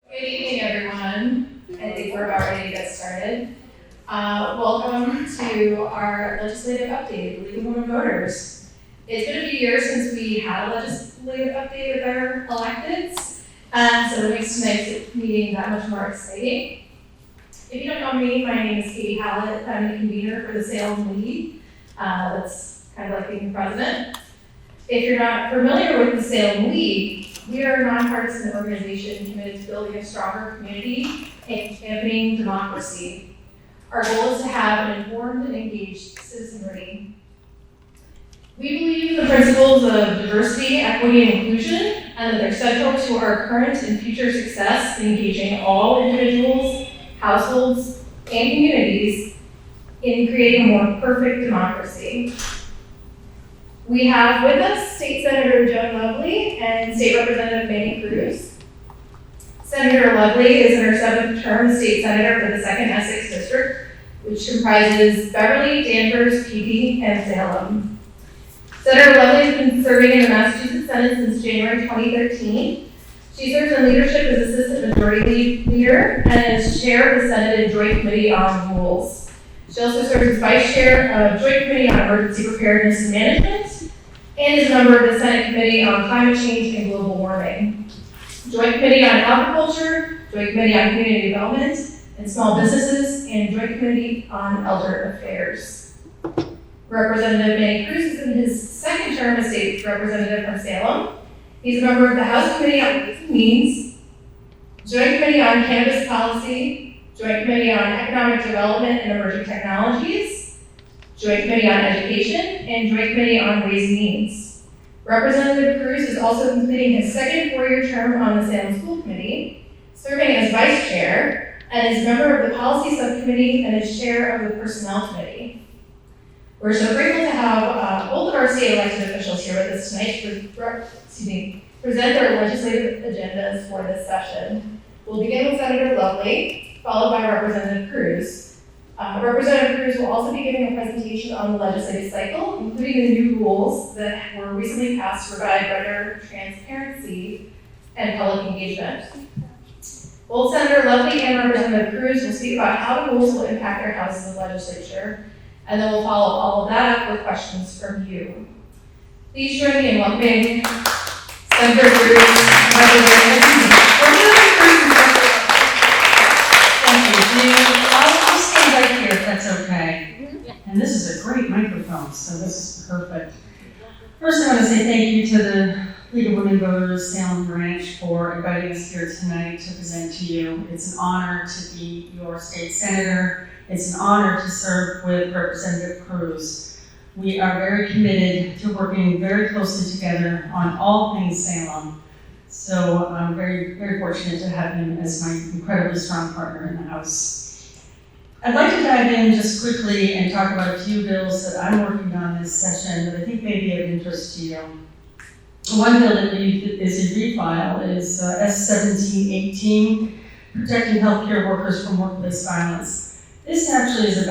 Good evening, everyone. I think we're about ready to get started. Welcome to our legislative update, League of Women Voters. It's been a few years since we had a legislative update with our electeds, so it makes tonight's meeting that much more exciting. If you don't know me, my name is Katie Hallett. I'm the convener for the Salem League. That's kind of like being president. If you're not familiar with the Salem League, we are a nonpartisan organization committed to building a stronger community and championing democracy. Our goal is to have an informed and engaged citizenry. We believe in the principles of diversity, equity, and inclusion, and that they're central to our current and future success in engaging all individuals, households, and communities in creating a more perfect democracy. We have with us State Senator Joan and State Representative Manny Cruz. Senator Lovely is in her 7th term as State Senator for the 2nd Essex District, which comprises Beverly, Danvers, Peabody, and Salem. Senator Lovely has been serving in the Massachusetts Senate since January 2013. She serves in leadership as Assistant Majority Leader and is Chair of the Senate and Joint Committee on Rules. She also serves as Vice Chair of Joint Committee on Emergency Preparedness and Management, and is a member of the Senate Committee on Climate Change and Global Warming, Joint Committee on Agriculture, Joint Committee on Community Development and Small Businesses, and Joint Committee on Elder Affairs. Representative Manny Cruz is in his 2nd term as State Representative from Salem. He's a member of the House Committee on Ways and Means, Joint Committee on Cannabis Policy, Joint Committee on Economic Development and Emerging Technologies, Joint Committee on Education, and Joint Committee on Ways and Means. Representative Cruz is also completing his 2nd 4-year term on the Salem School Committee, serving as Vice Chair, and is a member of the Policy Subcommittee and is Chair of the Personnel Committee. We're so grateful to have both of our state elected officials here with us tonight to present their legislative agendas for this session. We'll begin with Senator Lovely, followed by Representative Cruz. Representative Cruz will also be giving a presentation on the legislative cycle, including the new rules that were recently passed to provide greater transparency and public engagement. Both Senator Lovely and Representative Cruz will speak about how the rules will impact their houses of legislature, and then we'll follow all of that up with questions from you. Please join me in welcoming Senator Cruz, Representative Cruz. I'll stand right here if that's okay. And this is a great microphone, so this is perfect. First, I want to say thank you to the League of Women Voters Salem branch for inviting us here tonight to present to you. It's an honor to be your state senator. It's an honor to serve with Representative Cruz. We are very committed to working very closely together on all things Salem. So I'm very, very fortunate to have him as my incredibly strong partner in the House. I'd like to dive in just quickly and talk about a few bills that I'm working on this session that I think may be of interest to you. One bill that is in refile is S-1718, Protecting Healthcare Workers from Workplace Violence. This actually is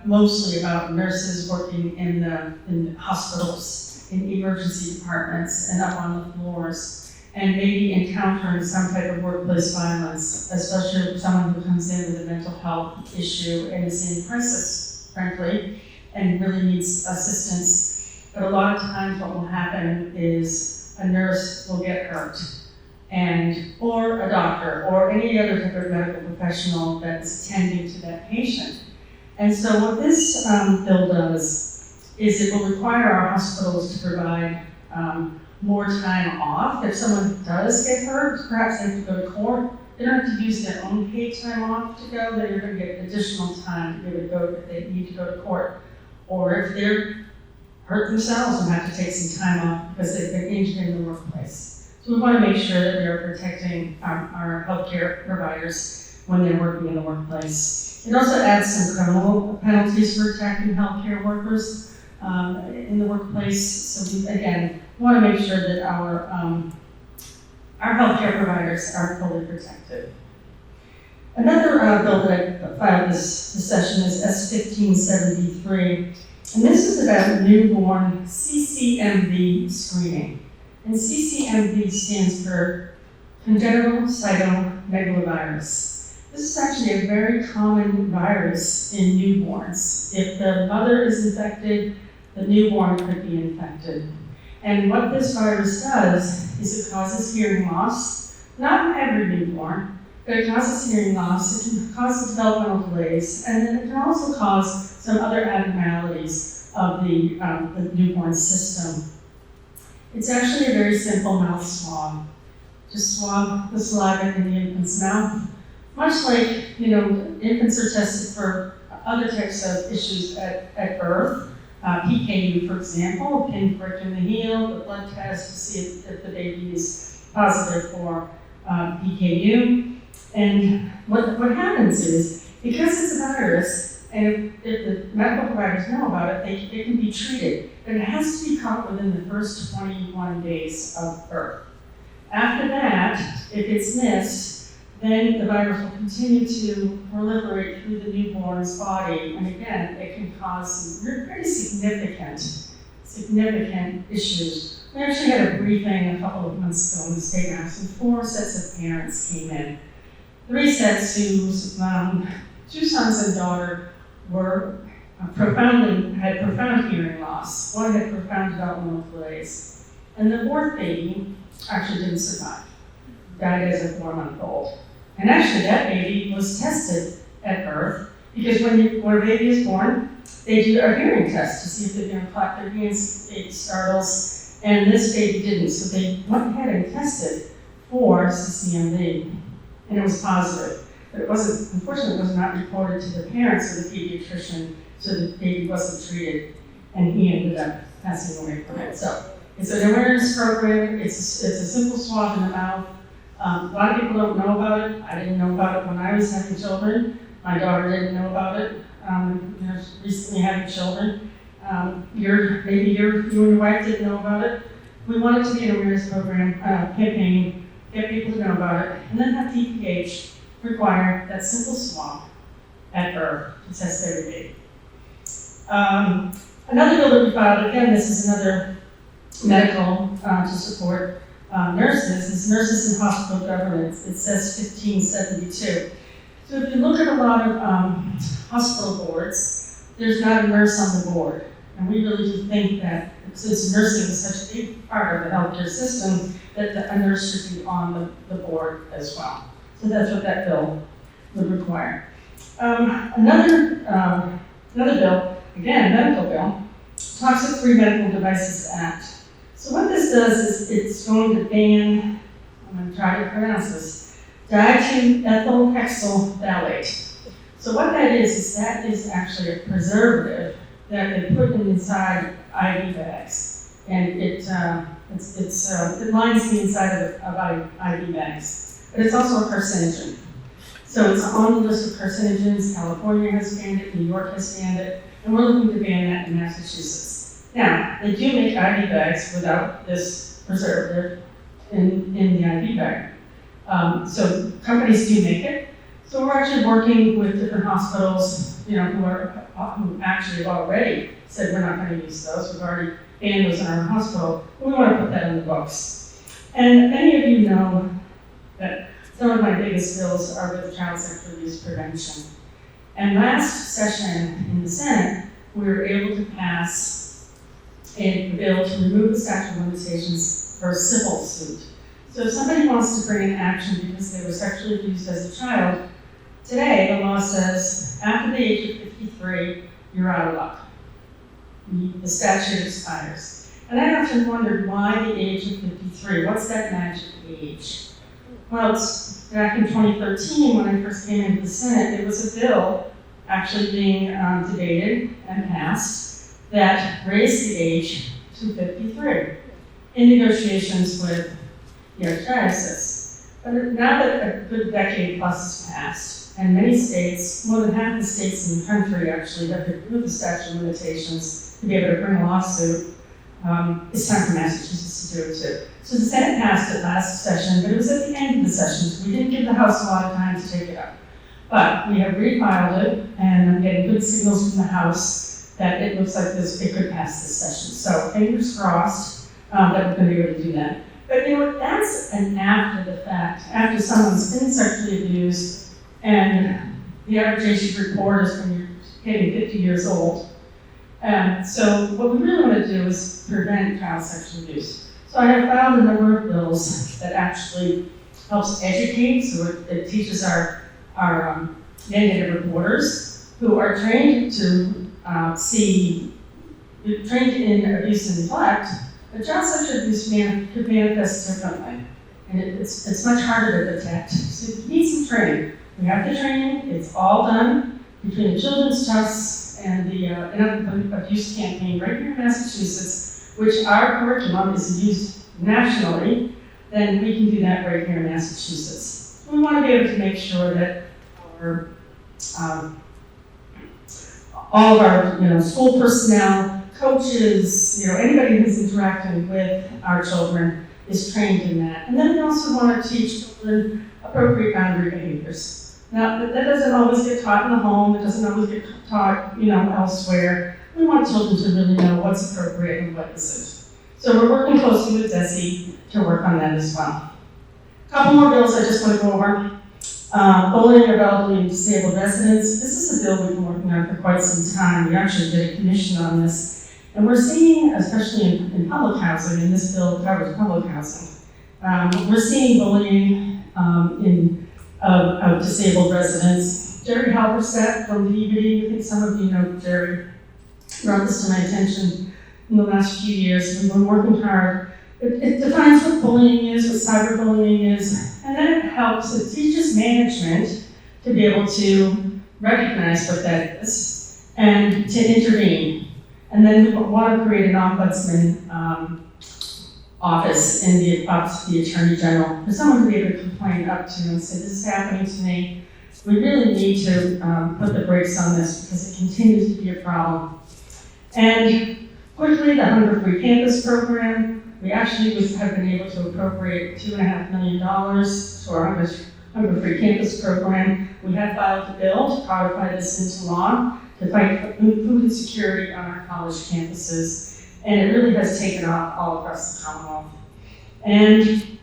mostly about nurses working in hospitals, in emergency departments, and up on the floors, and maybe encountering some type of workplace violence, especially with someone who comes in with a mental health issue and is in crisis, frankly, and really needs assistance. But a lot of times what will happen is a nurse will get hurt, or a doctor, or any other type of medical professional that's attending to that patient. And so what this bill does is it will require our hospitals to provide more time off. If someone does get hurt, perhaps they have to go to court, they don't have to use their own paid time off to go, they're going to get additional time to be able to go if they need to go to court. Or if they're hurt themselves and have to take some time off because they've been injured in the workplace. So we want to make sure that we are protecting our healthcare providers when they're working in the workplace. It also adds some criminal penalties for attacking healthcare workers in the workplace. So we, again, want to make sure that our healthcare providers are fully protected. Another bill that I filed this session is S-1573, and this is about newborn CCMV screening. And CCMV stands for congenital cytomegalovirus. This is actually a very common virus in newborns. If the mother is infected, the newborn could be infected. And what this virus does is it causes hearing loss, not in every newborn, but it causes hearing loss, it can cause developmental delays, and then it can also cause some other abnormalities of the newborn system. It's actually a very simple mouth swab. Just swab the saliva in the infant's mouth. Much like, infants are tested for other types of issues at birth. PKU, for example, pinprick in the heel, the blood test to see if the baby is positive for PKU. And what happens is, because it's a virus, and if the medical providers know about it, it can be treated. But it has to be caught within the first 21 days of birth. After that, if it's missed, then the virus will continue to proliferate through the newborn's body. And again, it can cause some pretty significant issues. We actually had a briefing a couple of months ago in the State House, and 4 sets of parents came in. 3 sets whose 2 sons and daughter were had profound hearing loss. 1 had profound developmental delays. And the 4th baby actually didn't survive. Died as a 4-month-old. And actually that baby was tested at birth, because when a baby is born, they do a hearing test to see if they're going to clap their hands, it startles, and this baby didn't. So they went ahead and tested for CCMV, and it was positive. But it wasn't, unfortunately, it was not reported to the parents or the pediatrician, so the baby wasn't treated, and he ended up passing away from it. So it's an awareness program. It's a simple swab in the mouth. A lot of people don't know about it. I didn't know about it when I was having children. My daughter didn't know about it. Recently having children. Maybe you and your wife didn't know about it. We want it to be an awareness program, campaign, get people to know about it, and then have DPH require that simple swab at birth to test every baby. Another bill that we filed, again, this is another medical to support nurses, is nurses in hospital governance. It says 1572. So if you look at a lot of hospital boards, there's not a nurse on the board. And we really do think that since nursing is such a big part of the healthcare system, that a nurse should be on the board as well. So that's what that bill would require. Another bill, again, a medical bill, talks about Free Medical Devices Act. So what this does is it's going to ban, I'm going to try to pronounce this, diethylmethyl hexyl phthalate. So what that is actually a preservative that they put inside IV bags, and it lines the inside of IV bags. But it's also a carcinogen. So it's on the list of carcinogens. California has banned it, New York has banned it, and we're looking to ban that in Massachusetts. Now, they do make IV bags without this preservative in the IV bag. So companies do make it. So we're actually working with different hospitals, who actually have already said we're not going to use those. We've already banned those in our hospital. But we want to put that in the books. And many of you know that some of my biggest bills are with child sexual abuse prevention. And last session in the Senate, we were able to pass a bill to remove the statute of limitations for a civil suit. So if somebody wants to bring an action because they were sexually abused as a child, today the law says after the age of 53, you're out of luck. The statute expires. And I often wondered why the age of 53? What's that magic age? Well, it's back in 2013 when I first came into the Senate, there was a bill actually being debated and passed that raised the age to 53 in negotiations with the Archdiocese. But now that a good decade plus has passed, and many states, more than half the states in the country actually have removed the statute of limitations to be able to bring a lawsuit, it's time for Massachusetts to do it too. So the Senate passed it last session, but it was at the end of the session, so we didn't give the House a lot of time to take it up. But we have refiled it, and I'm getting good signals from the House that it looks like it could pass this session. So fingers crossed that we're going to be able to do that. But that's an after the fact, after someone's been sexually abused, and the average age of report is when you're getting 50 years old. And so what we really want to do is prevent child sexual abuse. So I have filed a number of bills that actually helps educate, so it teaches our mandated reporters who are trained to trained in abuse and neglect, but child sexual abuse could manifest differently. And it's much harder to detect. So you need some training. We have the training, it's all done between the Children's Trust and the Abuse Campaign right here in Massachusetts, which our curriculum is used nationally, then we can do that right here in Massachusetts. We want to be able to make sure that our, all of our school personnel, coaches, anybody who's interacting with our children is trained in that. And then we also want to teach children appropriate boundary behaviors. Now, that doesn't always get taught in the home, it doesn't always get taught, elsewhere. We want children to really know what's appropriate and what isn't. So we're working closely with DESE to work on that as well. A couple more bills I just want to go over. Bullying of elderly and disabled residents. This is a bill we've been working on for quite some time. We actually did a commission on this. And we're seeing, especially in public housing, and this bill covers public housing, we're seeing bullying of disabled residents. Jerry Halberstadt from DBD, I think some of you know Jerry, brought this to my attention in the last few years. We've been working hard. It defines what bullying is, what cyberbullying is, and then it helps, it teaches management to be able to recognize what that is and to intervene. And then we want to create an ombudsman office in the Office of the Attorney General for someone to be able to complain up to and say, this is happening to me. We really need to put the brakes on this because it continues to be a problem. And quickly, the Hunger-Free Campus program. We actually have been able to appropriate $2.5 million to our Hunger-Free Campus program. We have filed a bill to codify this into law to fight for food insecurity on our college campuses. And it really has taken off all across the Commonwealth. And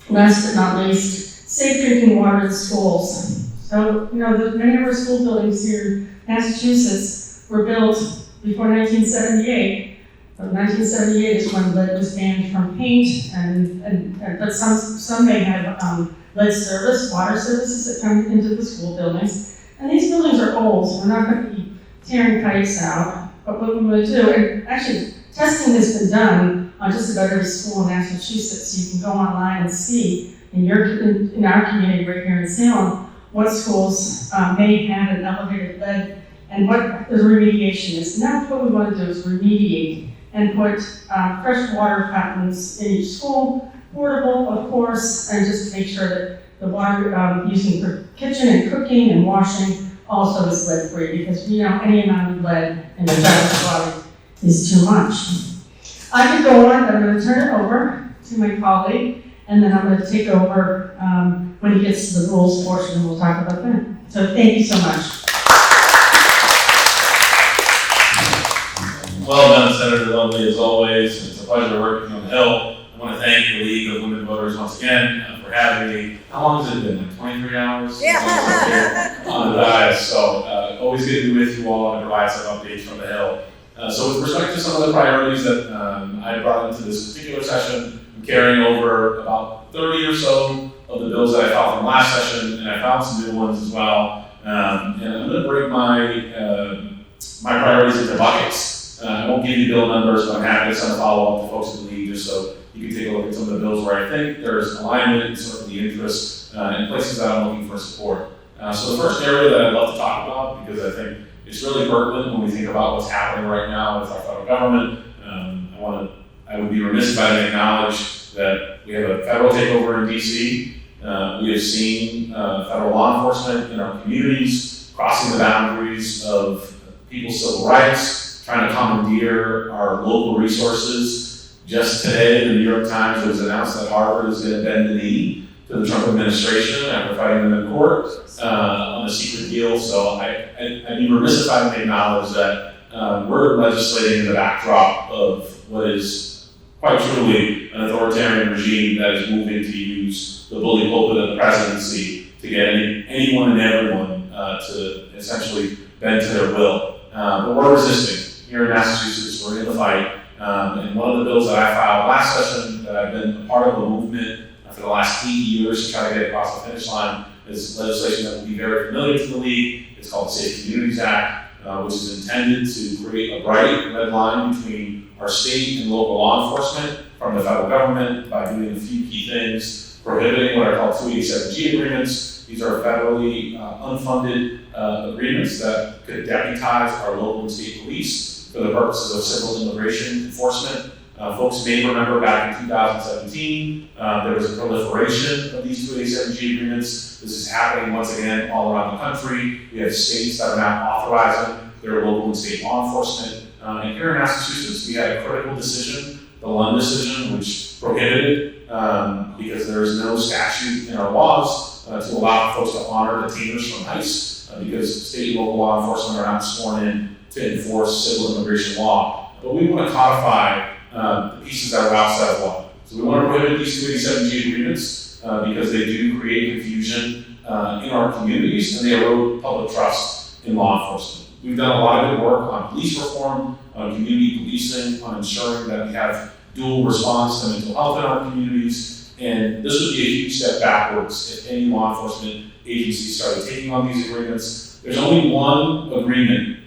last but not least, safe drinking water in schools. So, many of our school buildings here in Massachusetts were built before 1978. But 1978 is when lead was banned from paint, but some may have lead service, water services that come into the school buildings. And these buildings are old, so we're not going to be tearing pipes out. But what we're going to do, and actually testing has been done on just about every school in Massachusetts, so you can go online and see in our community right here in Salem what schools may have an elevated lead and what the remediation is. And that's what we want to do is remediate and put fresh water fountains in each school, portable, of course, and just make sure that the water using for kitchen and cooking and washing also is lead-free, because any amount of lead in the child's body is too much. I could go on, but I'm going to turn it over to my colleague, and then I'm going to take over when he gets to the rules portion, and we'll talk about that. So thank you so much. Well done, Senator Lovely, as always. It's a pleasure working on the Hill. I want to thank the League of Women Voters once again for having me. How long has it been? Like 23 hours? Yeah. On the dais. So always good to be with you all and provide some updates from the Hill. So with respect to some of the priorities that I brought into this particular session, I'm carrying over about 30 or so of the bills that I filed from last session, and I found some new ones as well. And I'm going to break my priorities into buckets. I won't give you bill numbers, but I'm happy to send a follow-up to folks in the league just so you can take a look at some of the bills where I think there's alignment and certainly interest in places that I'm looking for support. So the first area that I'd love to talk about, because I think it's really pertinent when we think about what's happening right now with our federal government, I would be remiss if I didn't acknowledge that we have a federal takeover in DC. We have seen federal law enforcement in our communities crossing the boundaries of people's civil rights, trying to commandeer our local resources. Just today, the New York Times was announced that Harvard is going to bend the knee to the Trump administration after fighting them in court on a secret deal. So I'd be remiss if I didn't acknowledge that we're legislating in the backdrop of what is quite truly an authoritarian regime that is moving to use the bully pulpit of the presidency to get anyone and everyone to essentially bend to their will. But we're resisting. Here in Massachusetts, we're in the fight. And one of the bills that I filed last session, that I've been a part of a movement for the last 8 years to try to get across the finish line, is legislation that will be very familiar to the league. It's called the Safe Communities Act, which is intended to create a bright red line between our state and local law enforcement from the federal government by doing a few key things, prohibiting what are called 287G agreements. These are federally unfunded agreements that could deputize our local and state police for the purposes of civil immigration enforcement. Folks may remember back in 2017, there was a proliferation of these 287G agreements. This is happening once again all around the country. We have states that are now authorizing their local and state law enforcement. And here in Massachusetts, we had a critical decision, the Lund decision, which prohibited, because there is no statute in our laws to allow folks to honor detainers from ICE, because state and local law enforcement are not sworn in to enforce civil immigration law. But we want to codify the pieces that are outside of law. So we want to prohibit these 287G agreements because they do create confusion in our communities and they erode public trust in law enforcement. We've done a lot of good work on police reform, on community policing, on ensuring that we have dual response to mental health in our communities, and this would be a huge step backwards if any law enforcement agency started taking on these agreements. There's only one agreement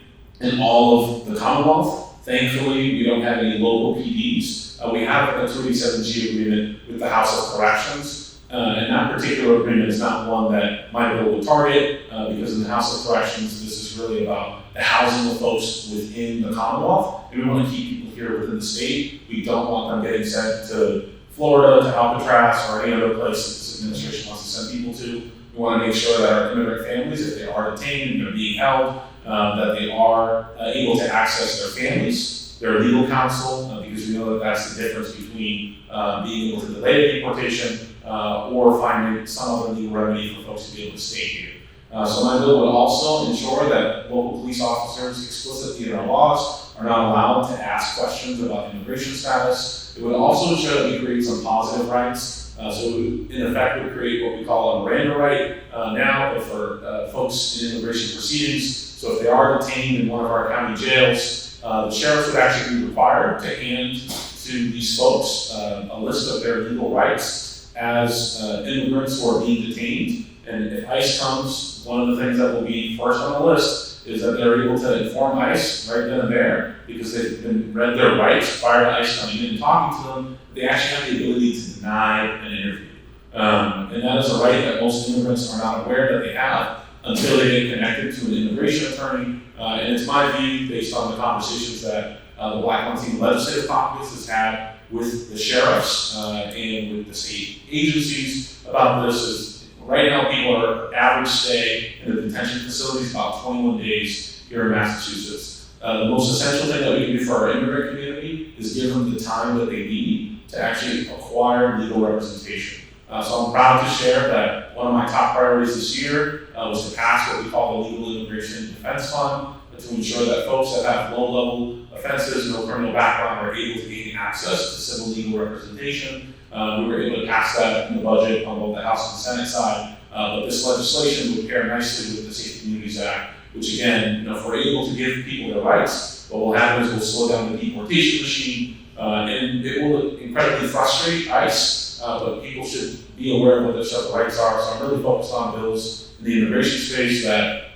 in all of the Commonwealth. Thankfully, we don't have any local PDs. We have a 287G agreement with the House of Corrections, and that particular agreement is not one that my bill would target, because in the House of Corrections, this is really about the housing of folks within the Commonwealth, and we want to keep people here within the state. We don't want them getting sent to Florida, to Alcatraz, or any other place that this administration wants to send people to. We want to make sure that our immigrant families, if they are detained and they're being held, that they are able to access their families, their legal counsel, because we know that that's the difference between being able to delay a deportation or finding some other legal remedy for folks to be able to stay here. So my bill would also ensure that local police officers explicitly in our laws are not allowed to ask questions about immigration status. It would also ensure that we create some positive rights. So it would, in effect, would create what we call a Miranda right now, but for folks in immigration proceedings. So if they are detained in one of our county jails, the sheriffs would actually be required to hand to these folks a list of their legal rights as immigrants who are being detained. And if ICE comes, one of the things that will be first on the list is that they're able to inform ICE right then and there, because they've been read their rights prior to ICE coming in and talking to them. They actually have the ability to deny an interview. And that is a right that most immigrants are not aware that they have until they get connected to an immigration attorney. And it's my view, based on the conversations that the Black Latino Legislative Caucus has had with the sheriffs and with the state agencies about this, is right now people are average stay in the detention facilities about 21 days here in Massachusetts. The most essential thing that we can do for our immigrant community is give them the time that they need to actually acquire legal representation. So I'm proud to share that one of my top priorities this year was to pass what we call the Legal Immigration Defense Fund to ensure that folks that have low-level offenses, no criminal background, are able to gain access to civil legal representation. We were able to pass that in the budget on both the House and the Senate side, but this legislation would pair nicely with the Safe Communities Act, which again, if we're able to give people their rights, what will happen is we'll slow down the deportation machine, and it will incredibly frustrate ICE, but people should be aware of what their civil rights are. So I'm really focused on bills in the immigration space that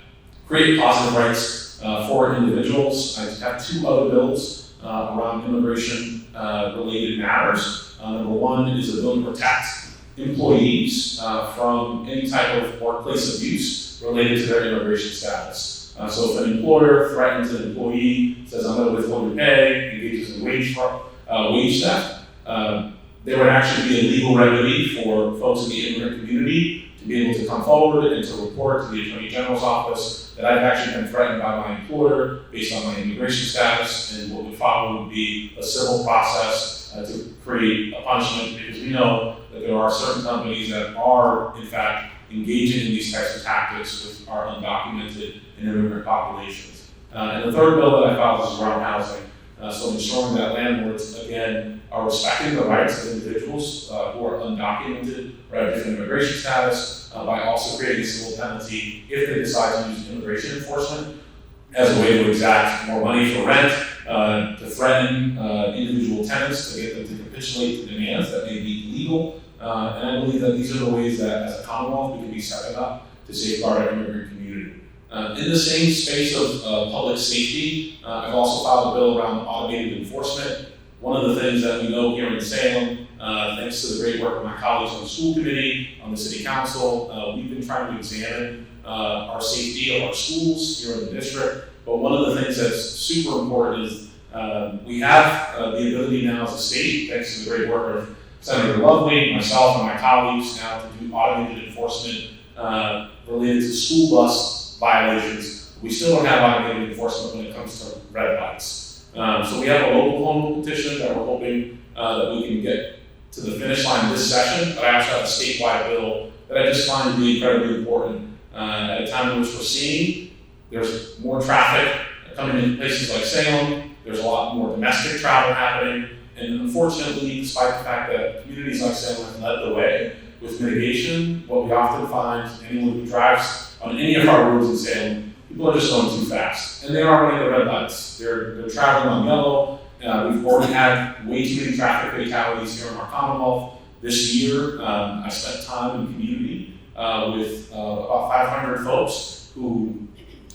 create positive rights for individuals. I have two other bills around immigration related matters. Number one is a bill to protect employees from any type of workplace abuse related to their immigration status. So if an employer threatens an employee, says, I'm going to withhold your pay, engages in wage theft, there would actually be a legal remedy for folks in the immigrant community to be able to come forward and to report to the Attorney General's office that I've actually been threatened by my employer based on my immigration status, and what would follow would be a civil process to create a punishment, because we know that there are certain companies that are, in fact, engaging in these types of tactics with our undocumented and immigrant populations. And the third bill that I filed is around housing. So ensuring that landlords, again, are respecting the rights of individuals who are undocumented or have different immigration status by also creating a civil penalty if they decide to use immigration enforcement as a way to exact more money for rent, to threaten individual tenants to get them to capitulate to demands that may be illegal. And I believe that these are the ways that, as a Commonwealth, we can be stepping up to safeguard our immigrant community. In the same space of public safety, I've also filed a bill around automated enforcement. One of the things that we know here in Salem, thanks to the great work of my colleagues on the school committee, on the city council, we've been trying to examine our safety of our schools here in the district. But one of the things that's super important is we have the ability now as a state, thanks to the great work of Senator Lovely, myself, and my colleagues now to do automated enforcement related to school bus violations. We still don't have automated enforcement when it comes to red lights. So we have a local home rule petition that we're hoping that we can get to the finish line this session, but I also have a statewide bill that I just find to be incredibly important at a time in which we're seeing there's more traffic coming into places like Salem, there's a lot more domestic travel happening, and unfortunately, despite the fact that communities like Salem have led the way with mitigation, what we often find, anyone who drives on any of our roads in Salem, people are just going too fast. And they are running the red lights. They're traveling on yellow. We've already had way too many traffic fatalities here in our Commonwealth. This year, I spent time in the community with about 500 folks who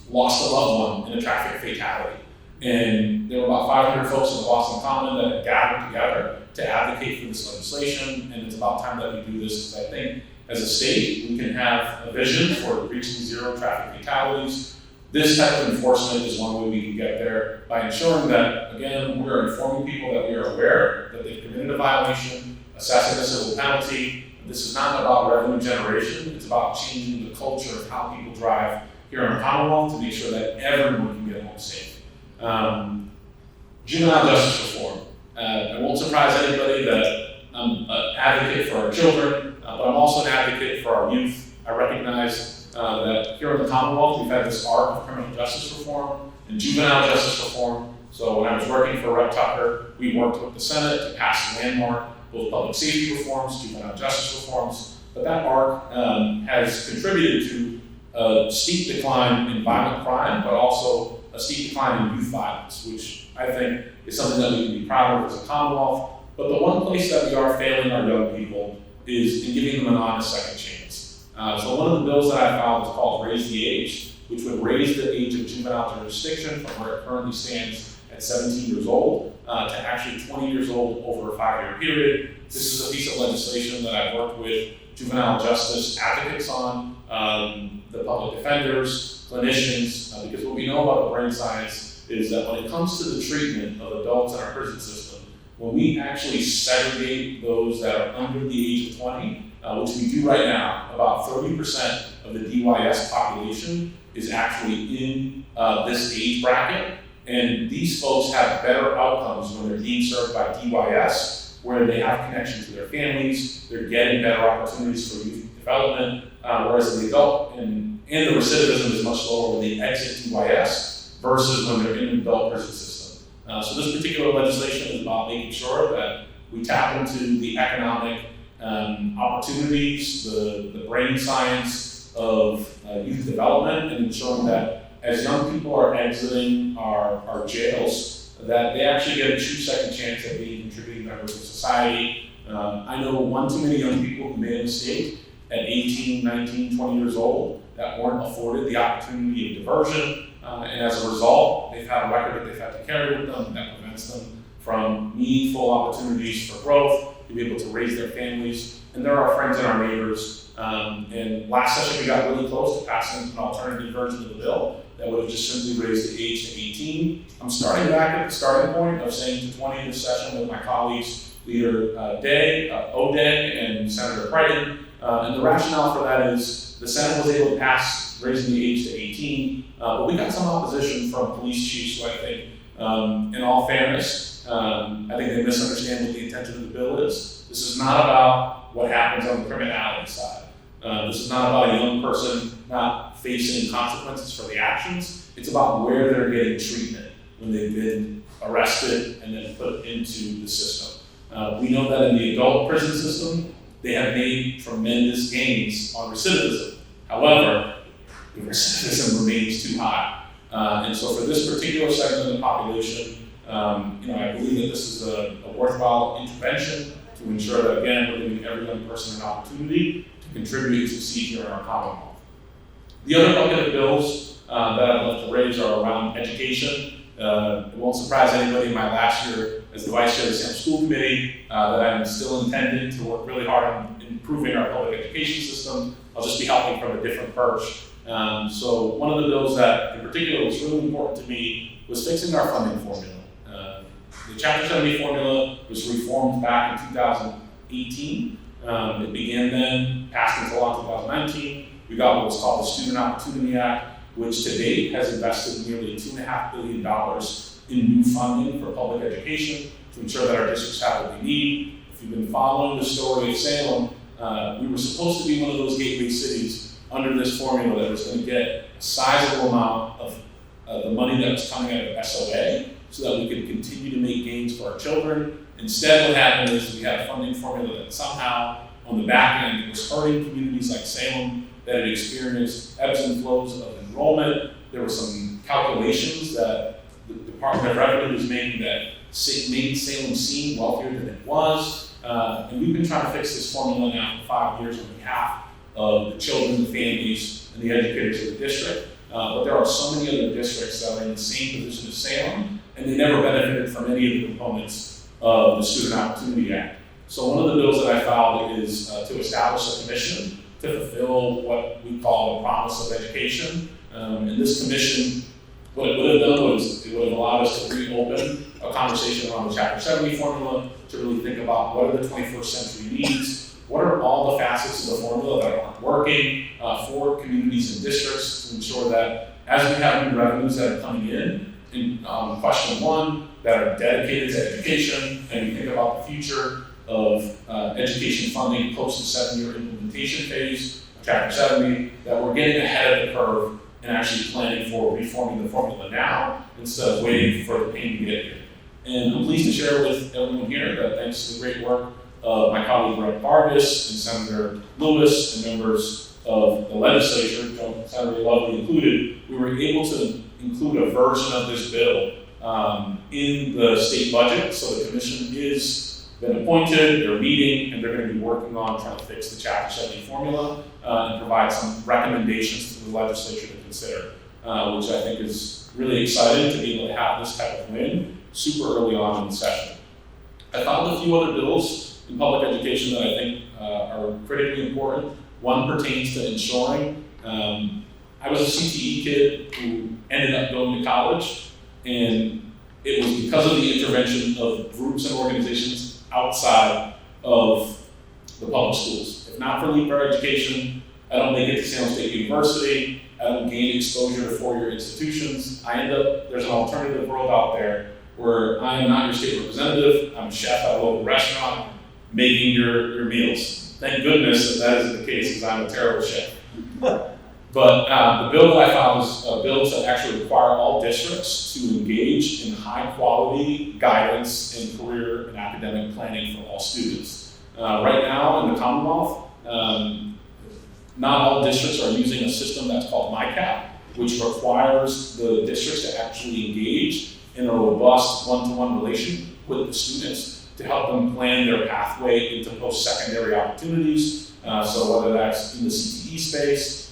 lost a loved one in a traffic fatality. And there were about 500 folks in the Boston Common that had gathered together to advocate for this legislation, and it's about time that we do this, because I think as a state, we can have a vision for reaching zero traffic fatalities. This type of enforcement is one way we can get there by ensuring that, again, we're informing people that we are aware that they've committed a violation, assessing a civil penalty. This is not about revenue generation, it's about changing the culture of how people drive here in our Commonwealth to make sure that everyone can get home safe. Juvenile justice reform. I won't surprise anybody that I'm an advocate for our children, but I'm also an advocate for our youth. I recognize that here in the Commonwealth, we've had this arc of criminal justice reform and juvenile justice reform. So when I was working for Rep. Tucker, we worked with the Senate to pass landmark, both public safety reforms, juvenile justice reforms. But that arc has contributed to a steep decline in violent crime, but also a steep decline in youth violence, which I think is something that we can be proud of as a Commonwealth. But the one place that we are failing our young people is in giving them an honest second chance. So one of the bills that I filed is called Raise the Age, which would raise the age of juvenile jurisdiction from where it currently stands at 17 years old to actually 20 years old over a 5-year period. This is a piece of legislation that I've worked with juvenile justice advocates on, the public defenders, clinicians, because what we know about the brain science is that when it comes to the treatment of adults in our prison system, when we actually segregate those that are under the age of 20, which we do right now, about 30% of the DYS population is actually in this age bracket. And these folks have better outcomes when they're being served by DYS, where they have connection to their families, they're getting better opportunities for youth development, whereas the adult and the recidivism is much lower when they exit DYS versus when they're in an adult prison system. So this particular legislation is about making sure that we tap into the economic opportunities, the brain science of youth development, and ensuring that as young people are exiting our jails, that they actually get a true second chance at being contributing members of society. I know one too many young people who made a mistake at 18, 19, 20 years old that weren't afforded the opportunity of diversion, and as a result, they've had a record that they've had to carry with them that prevents them from meaningful opportunities for growth, to be able to raise their families. And they're our friends and our neighbors. And last session, we got really close to passing an alternative version of the bill that would have just simply raised the age to 18. I'm starting back at the starting point of saying to 20 this session with my colleagues, Leader O'Day, and Senator Crichton. And the rationale for that is the Senate was able to pass raising the age to 18, but we got some opposition from police chiefs who I think, in all fairness, I think they misunderstand what the intention of the bill is. This is not about what happens on the criminality side. This is not about a young person not facing consequences for the actions. It's about where they're getting treatment when they've been arrested, and then put into the system. We know that in the adult prison system, they have made tremendous gains on recidivism. However, the recidivism remains too high. And so for this particular segment of the population, I believe that this is a worthwhile intervention to ensure that, again, we're giving every young person an opportunity to contribute to succeed here in our Commonwealth. The other bucket of bills that I'd love to raise are around education. It won't surprise anybody in my last year as the vice chair of the Salem School Committee that I'm still intending to work really hard on improving our public education system. I'll just be helping from a different perch. So one of the bills that in particular was really important to me was fixing our funding formula. The Chapter 70 formula was reformed back in 2018. It began then, passed into law in 2019. We got what was called the Student Opportunity Act, which to date has invested nearly $2.5 billion in new funding for public education to ensure that our districts have what they need. If you've been following the story of Salem, we were supposed to be one of those gateway cities under this formula that was going to get a sizable amount of the money that was coming out of SOA so that we could continue to make gains for our children. Instead, what happened is we had a funding formula that somehow on the back end was hurting communities like Salem that had experienced ebbs and flows of enrollment. There were some calculations that the Department of Revenue was making that made Salem seem wealthier than it was. And we've been trying to fix this formula now for 5 years on behalf of the children, the families, and the educators of the district. But there are so many other districts that are in the same position as Salem, and they never benefited from any of the components of the Student Opportunity Act. So one of the bills that I filed is to establish a commission to fulfill what we call the promise of education. And this commission, what it would have done was it would have allowed us to reopen a conversation around the Chapter 70 formula to really think about what are the 21st century needs, what are all the facets of the formula that aren't working for communities and districts to ensure that as we have new revenues that are coming in question one, that are dedicated to education, and we think about the future of education funding post the 7-year implementation phase of Chapter 70, that we're getting ahead of the curve and actually planning for reforming the formula now instead of waiting for the pain to get here. And I'm pleased to share with everyone here that thanks to the great work of my colleague Rep. Vargas and Senator Lewis and members of the legislature, Senator Lovely included, we were able to include a version of this bill in the state budget. So the commission is been appointed, they're meeting, and they're going to be working on trying to fix the Chapter 70 formula and provide some recommendations to the legislature to consider, which I think is really exciting to be able to have this type of win super early on in the session. I found a few other bills in public education that I think are critically important. One pertains to insuring. I was a CTE kid who ended up going to college, and it was because of the intervention of groups and organizations outside of the public schools. If not for Leap Our Education, I don't make it to Salem State University, I don't gain exposure to four-year institutions. There's an alternative world out there where I am not your state representative, I'm a chef at a local restaurant making your meals. Thank goodness that isn't the case, because I'm a terrible chef. But the bill that I filed is a bill to actually require all districts to engage in high-quality guidance in career and academic planning for all students. Right now in the Commonwealth, not all districts are using a system that's called MyCap, which requires the districts to actually engage in a robust one-to-one relation with the students to help them plan their pathway into post-secondary opportunities. So whether that's in the CTE space,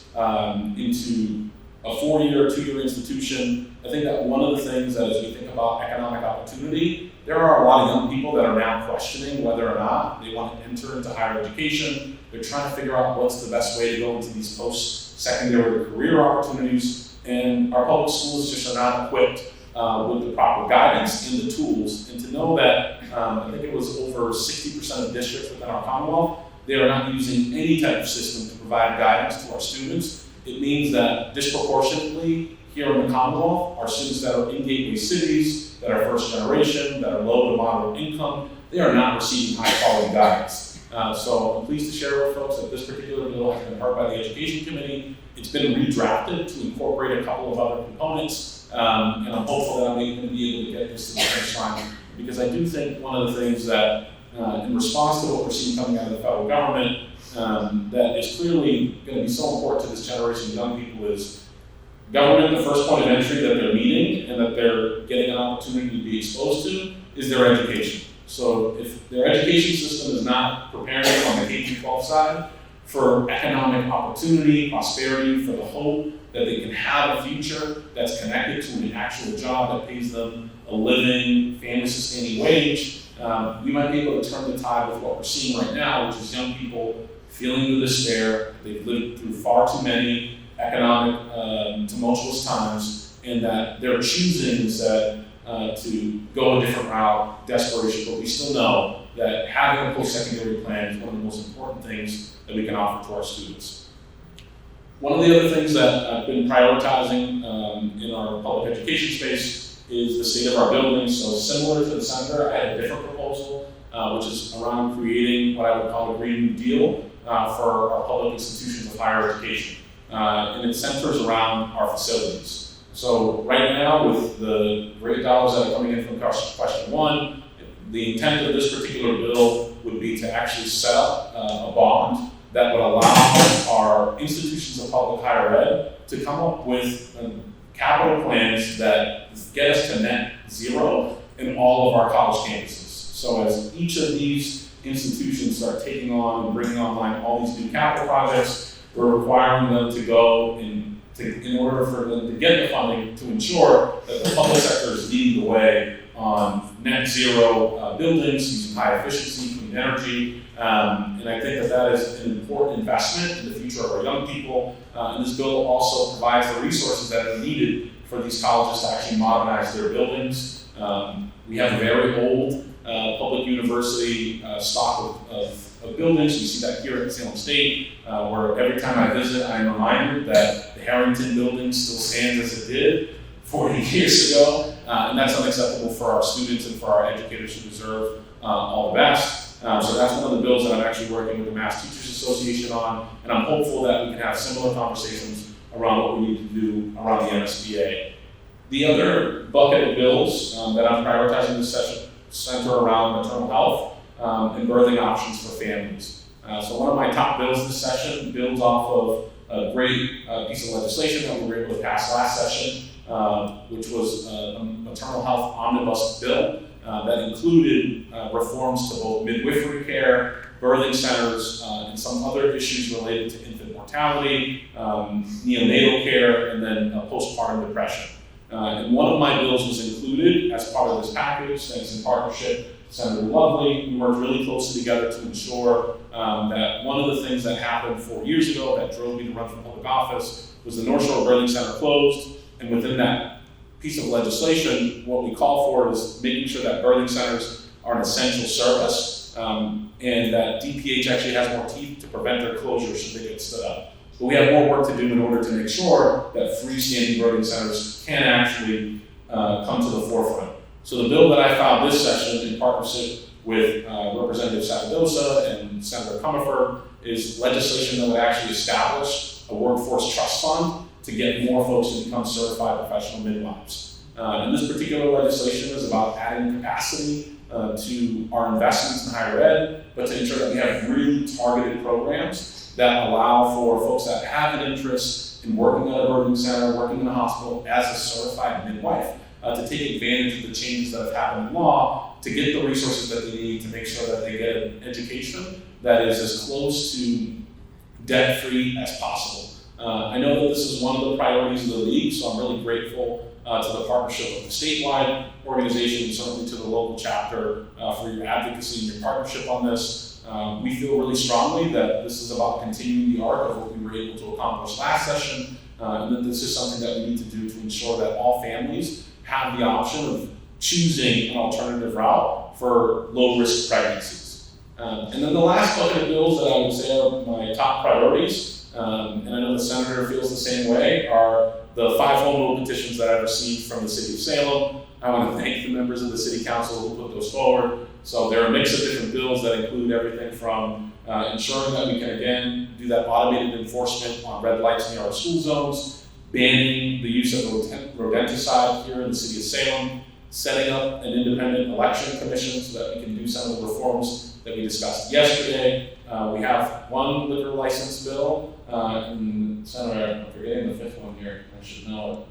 into a 4-year or 2-year institution. I think that one of the things that as we think about economic opportunity, there are a lot of young people that are now questioning whether or not they want to enter into higher education. They're trying to figure out what's the best way to go into these post-secondary career opportunities, and our public schools just are not equipped with the proper guidance and the tools. And to know that, I think it was over 60% of districts within our Commonwealth, they are not using any type of system to provide guidance to our students. It means that disproportionately here in the Commonwealth, our students that are in gateway cities, that are first generation, that are low to moderate income, they are not receiving high quality guidance. So I'm pleased to share with folks that this particular bill has been heard by the Education Committee. It's been redrafted to incorporate a couple of other components and I'm hopeful that I'm going to be able to get this to the finish line, because I do think one of the things that, in response to what we're seeing coming out of the federal government, that is clearly going to be so important to this generation of young people is government, the first point of entry that they're meeting and that they're getting an opportunity to be exposed to is their education. So if their education system is not preparing them on the K-12 side for economic opportunity, prosperity, for the hope that they can have a future that's connected to an actual job that pays them a living, family-sustaining wage, we might be able to turn the tide with what we're seeing right now, which is young people feeling the despair. They've lived through far too many economic tumultuous times, and that they're choosing instead to go a different route, desperation, but we still know that having a post-secondary plan is one of the most important things that we can offer to our students. One of the other things that I've been prioritizing in our public education space is the state of our buildings. So similar to the senator, I had a different proposal, which is around creating what I would call a Green New Deal for our public institutions of higher education. And it centers around our facilities. So right now, with the great dollars that are coming in from question one, the intent of this particular bill would be to actually set up a bond that would allow our institutions of public higher ed to come up with capital plans that get us to net zero in all of our college campuses. So as each of these institutions start taking on and bringing online all these new capital projects, we're requiring them to go in order for them to get the funding to ensure that the public sector is leading the way on net zero buildings using high efficiency, clean energy. And I think that is an important investment in the future of our young people. And this bill also provides the resources that are needed for these colleges to actually modernize their buildings. We have a very old public university stock of buildings. We see that here at Salem State, where every time I visit, I'm reminded that the Harrington building still stands as it did 40 years ago. And that's unacceptable for our students and for our educators who deserve all the best. So that's one of the bills that I'm actually working with the Mass Teachers Association on, and I'm hopeful that we can have similar conversations around what we need to do around the MSBA. The other bucket of bills that I'm prioritizing this session center around maternal health and birthing options for families. So one of my top bills this session builds off of a great piece of legislation that we were able to pass last session, which was a maternal health omnibus bill that included reforms to both midwifery care, birthing centers, and some other issues related to infant mortality, neonatal care, and then postpartum depression. And one of my bills was included as part of this package, thanks in partnership with Senator Lovely. We worked really closely together to ensure that one of the things that happened 4 years ago that drove me to run for public office was the North Shore Birthing Center closed, and within that piece of legislation, what we call for is making sure that birthing centers are an essential service, and that DPH actually has more teeth to prevent their closure should they get stood up. But we have more work to do in order to make sure that freestanding birthing centers can actually come to the forefront. So the bill that I filed this session in partnership with Representative Sabadosa and Senator Comerford is legislation that would actually establish a workforce trust fund to get more folks to become certified professional midwives. And this particular legislation is about adding capacity to our investments in higher ed, but to ensure that we have really targeted programs that allow for folks that have an interest in working at a birthing center, working in a hospital as a certified midwife, to take advantage of the changes that have happened in law, to get the resources that they need to make sure that they get an education that is as close to debt-free as possible. I know that this is one of the priorities of the league, so I'm really grateful to the partnership of the statewide organization and certainly to the local chapter for your advocacy and your partnership on this. We feel really strongly that this is about continuing the arc of what we were able to accomplish last session, and that this is something that we need to do to ensure that all families have the option of choosing an alternative route for low-risk pregnancies. And then the last bucket of bills that I would say are my top priorities, and I know the senator feels the same way, are the 5 home rule petitions that I've received from the city of Salem. I want to thank the members of the city council who put those forward. So they're a mix of different bills that include everything from ensuring that we can again do that automated enforcement on red lights near our school zones, banning the use of rodenticide here in the city of Salem, setting up an independent election commission so that we can do some of the reforms that we discussed yesterday. We have one liquor license bill, and Senator, I'm forgetting the fifth one here, I should know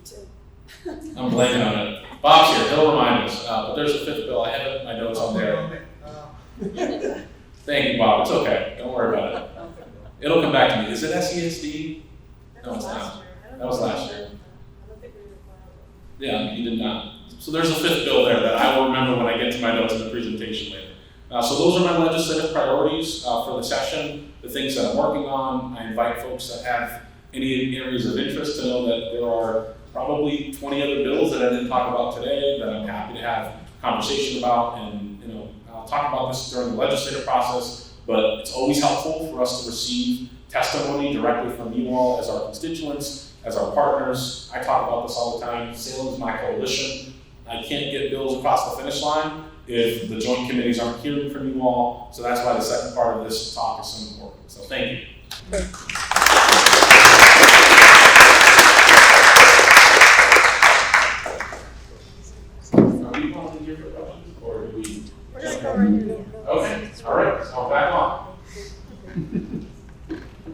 it. I'm blanking on it. Bob's here, he'll remind us, but there's a fifth bill, I have it in my notes on there. Thank you, Bob, it's okay, don't worry about it. It'll come back to me. Is it SESD? No, it's not. That was last year. Yeah, you did not. So there's a fifth bill there that I will remember when I get to my notes in the presentation later. So those are my legislative priorities for the session, the things that I'm working on. I invite folks that have any areas of interest to know that there are probably 20 other bills that I didn't talk about today that I'm happy to have conversation about, and I'll talk about this during the legislative process, but it's always helpful for us to receive testimony directly from you all as our constituents, as our partners. I talk about this all the time. Salem is my coalition. I can't get bills across the finish line if the joint committees aren't hearing from you all. So that's why the second part of this talk is so important. So thank you. Are we calling here for questions, or do we? We're just going right into it. Okay, all right, so back on.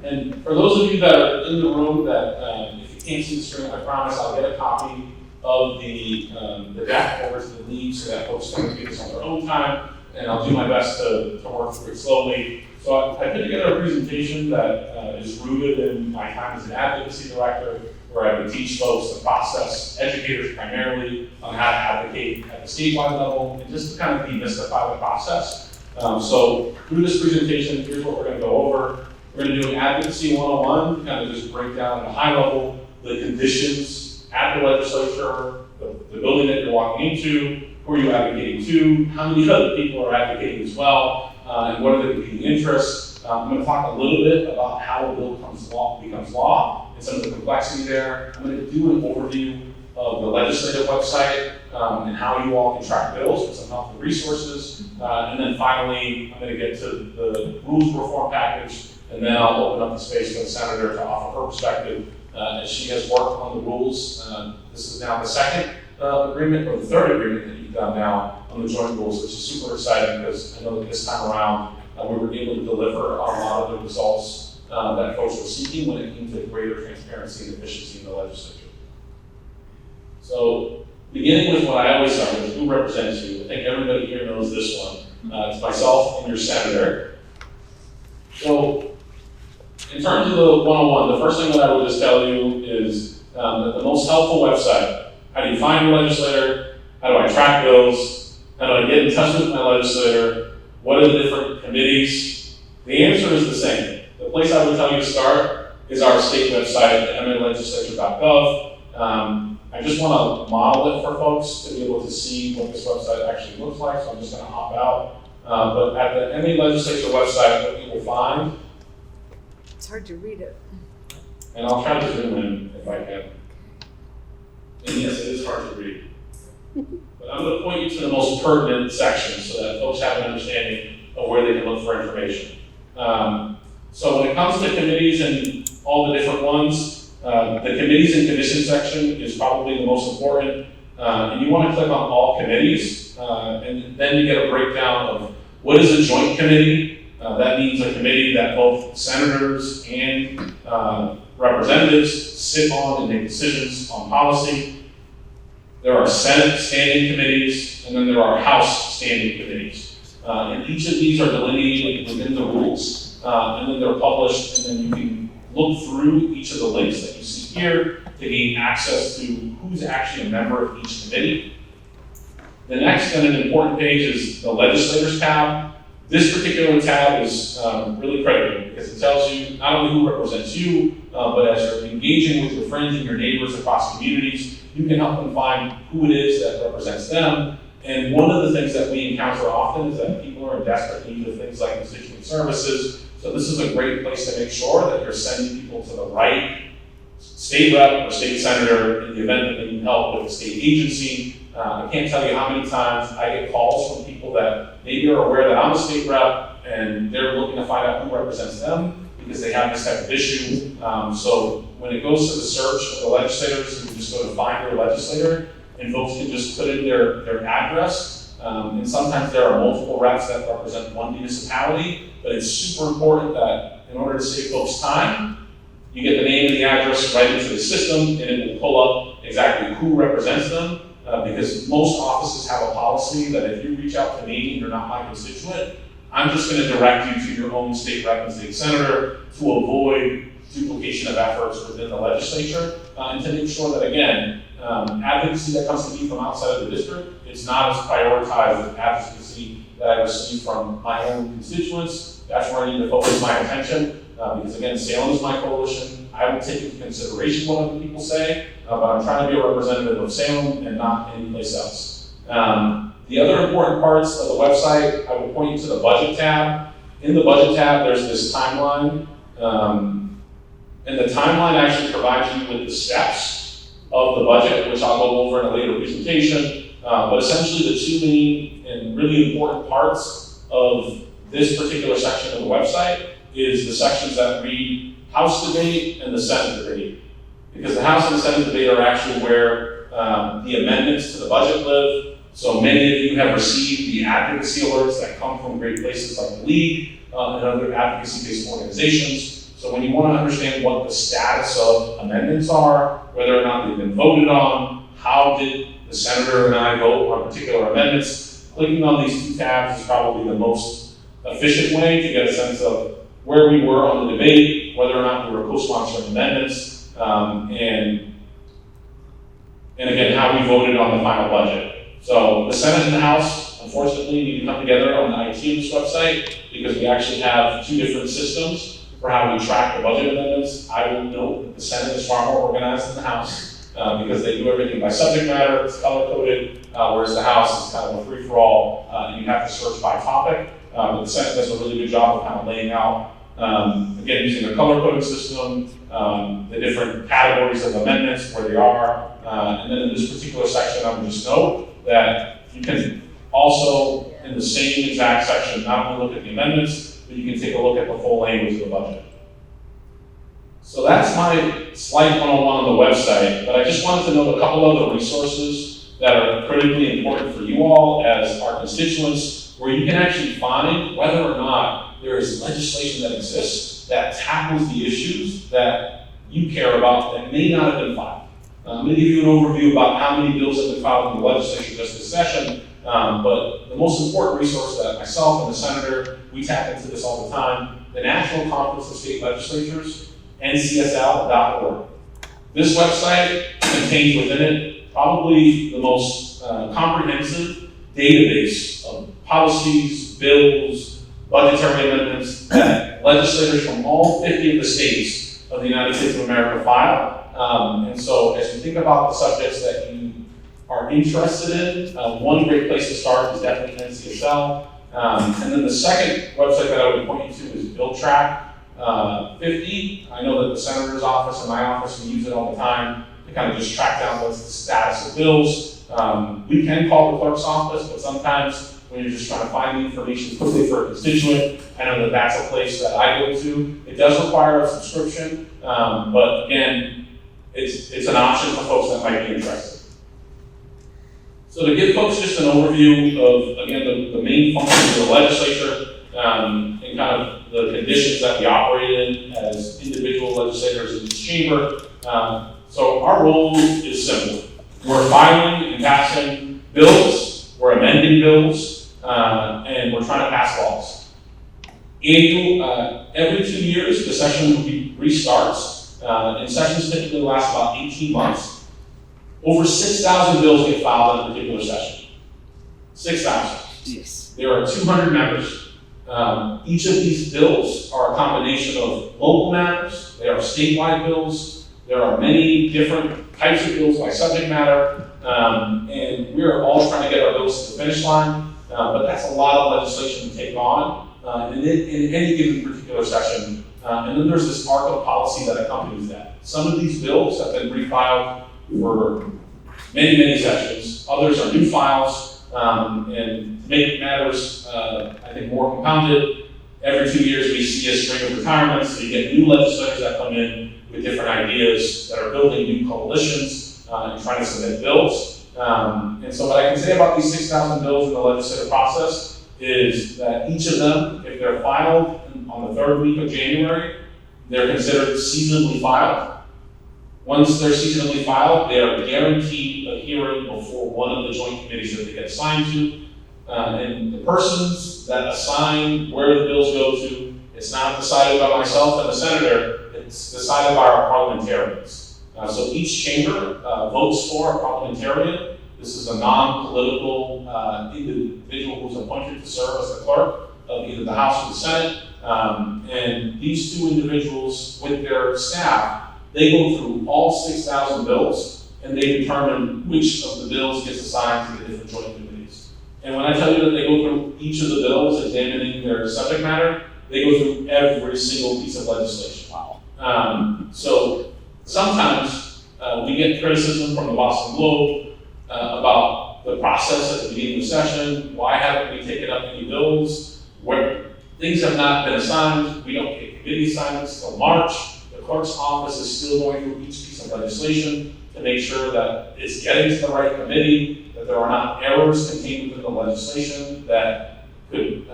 And for those of you that are in the room that, if you can't see the screen, I promise I'll get a copy of the deck over to the league so that folks can read this on their own time, and I'll do my best to work through it slowly. So I put together a presentation that is rooted in my time as an advocacy director, where I would teach folks the process, educators primarily, on how to advocate at the statewide level, and just to kind of demystify the process. So through this presentation, here's what we're going to go over. We're going to do an advocacy 101, kind of just break down at a high level the conditions at the legislature, the building that you're walking into, who are you advocating to, how many other people are advocating as well, and what are the competing interests. I'm going to talk a little bit about how a bill becomes law, and some of the complexity there. I'm going to do an overview of the legislative website and how you all can track bills with some helpful resources. And then finally, I'm going to get to the rules reform package, and then I'll open up the space for the senator to offer her perspective as she has worked on the rules. This is now the second agreement, or the third agreement that you've done now on the joint rules, which is super exciting because I know that this time around we were able to deliver on a lot of the results that folks were seeking when it came to greater transparency and efficiency in the legislature. So, beginning with what I always start with, who represents you? I think everybody here knows this one. It's myself and your senator. So, in terms of the 101, the first thing that I would just tell you is that the most helpful website, how do you find a legislator? How do I track bills? How do I get in touch with my legislator? What are the different committees? The answer is the same. The place I would tell you to start is our state website at malegislature.gov. I just want to model it for folks to be able to see what this website actually looks like, so I'm just going to hop out. But at the MA Legislature website, what you will find, It's hard to read it. and I'll try to zoom in if I can. And yes, it is hard to read. But I'm going to point you to the most pertinent section so that folks have an understanding of where they can look for information. So when it comes to committees and all the different ones, the committees and commission section is probably the most important. And you want to click on all committees, and then you get a breakdown of what is a joint committee. That means a committee that both senators and representatives sit on and make decisions on policy. There are Senate standing committees, and then there are House standing committees. And each of these are delineated within the rules, and then they're published, and then you can look through each of the links that you see here to gain access to who's actually a member of each committee. The next and an important page is the Legislators tab. This particular tab is really critical because it tells you not only who represents you, but as you're engaging with your friends and your neighbors across communities, you can help them find who it is that represents them. And one of the things that we encounter often is that people are in desperate need of things like constituent services. So this is a great place to make sure that you're sending people to the right state rep or state senator in the event that they need help with a state agency. I can't tell you how many times I get calls from people that maybe are aware that I'm a state rep and they're looking to find out who represents them because they have this type of issue. So when it goes to the search of the legislators, you can just go to find your legislator, and folks can just put in their address. And sometimes there are multiple reps that represent one municipality, but it's super important that in order to save folks time, you get the name and the address right into the system, and it will pull up exactly who represents them. Because most offices have a policy that if you reach out to me and you're not my constituent, I'm just going to direct you to your own state rep and state senator to avoid duplication of efforts within the legislature, and to make sure that, again, advocacy that comes to me from outside of the district, it's not as prioritized as advocacy that I receive from my own constituents. That's where I need to focus my attention, because again, Salem is my coalition. I will take into consideration what other people say, but I'm trying to be a representative of Salem and not any place else. The other important parts of the website, I will point you to the budget tab. In the budget tab, there's this timeline, and the timeline actually provides you with the steps of the budget, which I'll go over in a later presentation. But essentially, the two main and really important parts of this particular section of the website is the sections that read House debate and the Senate debate. Because the House and the Senate debate are actually where the amendments to the budget live. So many of you have received the advocacy alerts that come from great places like the League and other advocacy-based organizations. So when you want to understand what the status of amendments are, whether or not they've been voted on, how did the senator and I vote on particular amendments, clicking on these two tabs is probably the most efficient way to get a sense of where we were on the debate, whether or not we were co-sponsoring amendments, and again, how we voted on the final budget. So the Senate and the House, unfortunately, need to come together on the IT of this website because we actually have two different systems for how we track the budget amendments. I will note that the Senate is far more organized than the House because they do everything by subject matter, it's color-coded, whereas the House is kind of a free-for-all, and you have to search by topic. But the Senate does a really good job of kind of laying out, again, using a color-coded system, the different categories of amendments, where they are, and then in this particular section, I would just note that you can also, in the same exact section, not only look at the amendments, but you can take a look at the full language of the budget. So that's my slight 101 on the website, but I just wanted to note a couple other resources that are critically important for you all as our constituents, where you can actually find whether or not there is legislation that exists that tackles the issues that you care about that may not have been filed. I'm going to give you an overview about how many bills have been filed in the legislature just this session, but the most important resource that myself and the senator, we tap into this all the time, the National Conference of State Legislatures, ncsl.org. This website contains within it probably the most comprehensive database of policies, bills, budgetary amendments that legislators from all 50 of the states of the United States of America file. And so as you think about the subjects that you are interested in, one great place to start is definitely NCSL. And then the second website that I would point you to is BillTrack 50. I know that the senator's office and my office, we use it all the time to kind of just track down what's the status of bills. We can call the clerk's office, but sometimes when you're just trying to find the information quickly for a constituent, I know that that's a place that I go to. It does require a subscription, but again, it's an option for folks that might be interested. So to give folks just an overview of, again, the main functions of the legislature and kind of the conditions that we operate in as individual legislators in each chamber. So our role is simple. We're filing and passing bills, we're amending bills, and we're trying to pass laws. Every 2 years, the session restarts. And sessions typically last about 18 months. Over 6,000 bills get filed in a particular session. 6,000. There are 200 members. Each of these bills are a combination of local matters, they are statewide bills, there are many different types of bills by subject matter, and we're all trying to get our bills to the finish line, but that's a lot of legislation to take on in any given particular session. And then there's this arc of policy that accompanies that. Some of these bills have been refiled for many, many sessions. Others are new files, and to make matters, I think, more compounded, every 2 years we see a string of retirements, so you get new legislators that come in with different ideas that are building new coalitions and trying to submit bills. And so what I can say about these 6,000 bills in the legislative process is that each of them, if they're filed on the third week of January, they're considered seasonally filed. Once they're seasonally filed, they are guaranteed a hearing before one of the joint committees that they get assigned to. And the persons that assign where the bills go to, it's not decided by myself and the senator, it's decided by our parliamentarians. So each chamber votes for a parliamentarian. This is a non-political individual who's appointed to serve as the clerk of either the House or the Senate. And these two individuals with their staff, they go through all 6,000 bills and they determine which of the bills gets assigned to the different joint committees. And when I tell you that they go through each of the bills, examining their subject matter, they go through every single piece of legislation. Wow. So sometimes we get criticism from the Boston Globe about the process at the beginning of the session. Why haven't we taken up any bills? Where things have not been assigned, we don't get committee assignments till March. The clerk's office is still going through each piece of legislation to make sure that it's getting to the right committee, that there are not errors contained within the legislation that could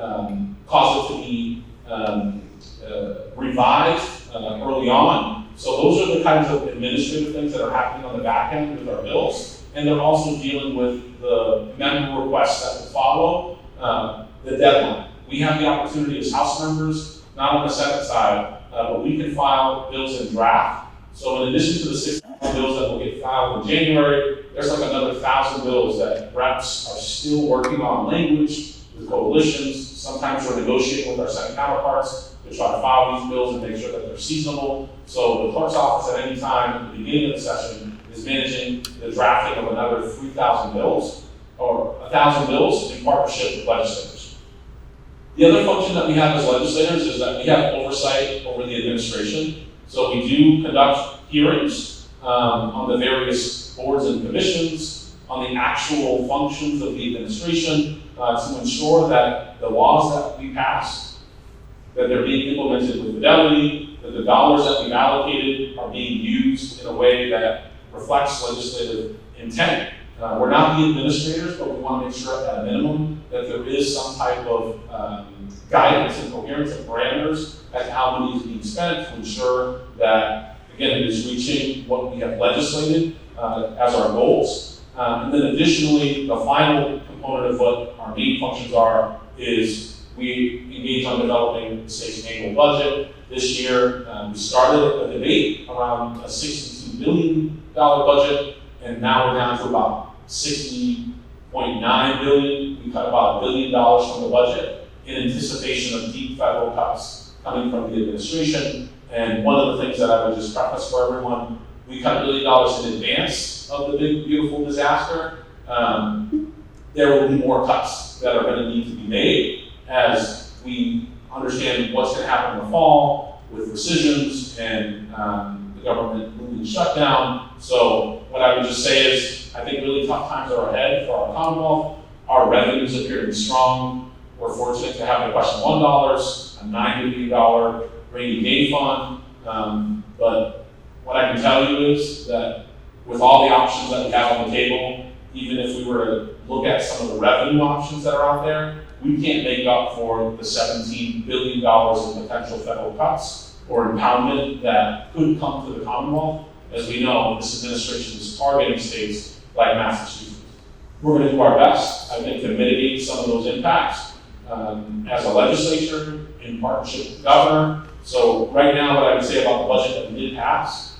cause it to be revised early on. So those are the kinds of administrative things that are happening on the back end with our bills. And they're also dealing with the member requests that will follow the deadline. We have the opportunity as House members, not on the Senate side, but we can file bills in draft. So in addition to the 6,000 bills that will get filed in January, there's like another 1,000 bills that reps are still working on language with coalitions. Sometimes we're negotiating with our Senate counterparts to try to file these bills and make sure that they're seasonable. So the clerk's office at any time at the beginning of the session is managing the drafting of another 3,000 bills or 1,000 bills in partnership with legislators. The other function that we have as legislators is that we have oversight over the administration. So we do conduct hearings on the various boards and commissions, on the actual functions of the administration to ensure that the laws that we pass, that they're being implemented with fidelity, that the dollars that we've allocated are being used in a way that reflects legislative intent. We're not the administrators, but we want to make sure at a minimum that there is some type of guidance and coherence and parameters as to how money is being spent to ensure that, again, it is reaching what we have legislated as our goals. And then additionally, the final component of what our main functions are is we engage on developing the state's annual budget. This year, we started a debate around a $62 billion budget, and now we're down to about $60.9 billion. We cut about $1 billion from the budget in anticipation of deep federal cuts coming from the administration. And one of the things that I would just preface for everyone, we cut $1 billion in advance of the big, beautiful disaster. There will be more cuts that are going to need to be made as we understand what's going to happen in the fall with rescissions and the government moving shutdown. So what I would just say is, I think really tough times are ahead for our Commonwealth. Our revenues appear to be strong. We're fortunate to have the Question $1, a $9 billion rainy day fund. But what I can tell you is that with all the options that we have on the table, even if we were to look at some of the revenue options that are out there, we can't make up for the $17 billion in potential federal cuts or impoundment that could come to the Commonwealth. As we know, this administration is targeting states like Massachusetts. We're going to do our best, I think, to mitigate some of those impacts as a legislature in partnership with the governor. So right now, what I would say about the budget that we did pass,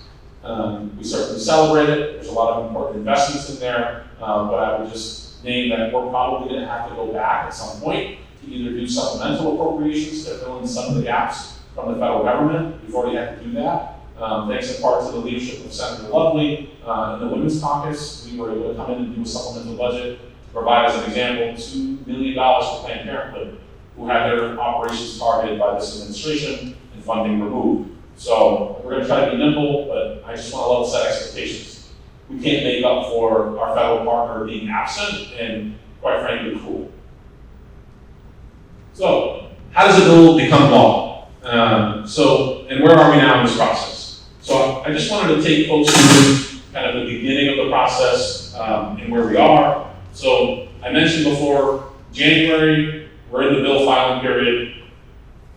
we certainly celebrate it. There's a lot of important investments in there, but I would just name that we're probably going to have to go back at some point to either do supplemental appropriations to fill in some of the gaps from the federal government. We've already had to do that. Thanks in part to the leadership of Senator Lovely in the Women's Caucus, we were able to come in and do a supplemental budget to provide, as an example, $2 million for Planned Parenthood, who had their operations targeted by this administration and funding removed. So we're going to try to be nimble, but I just want to level set expectations. We can't make up for our federal partner being absent and, quite frankly, cruel. So how does a bill become law? And where are we now in this process? So I just wanted to take folks through kind of the beginning of the process and where we are. So I mentioned before, January, we're in the bill filing period.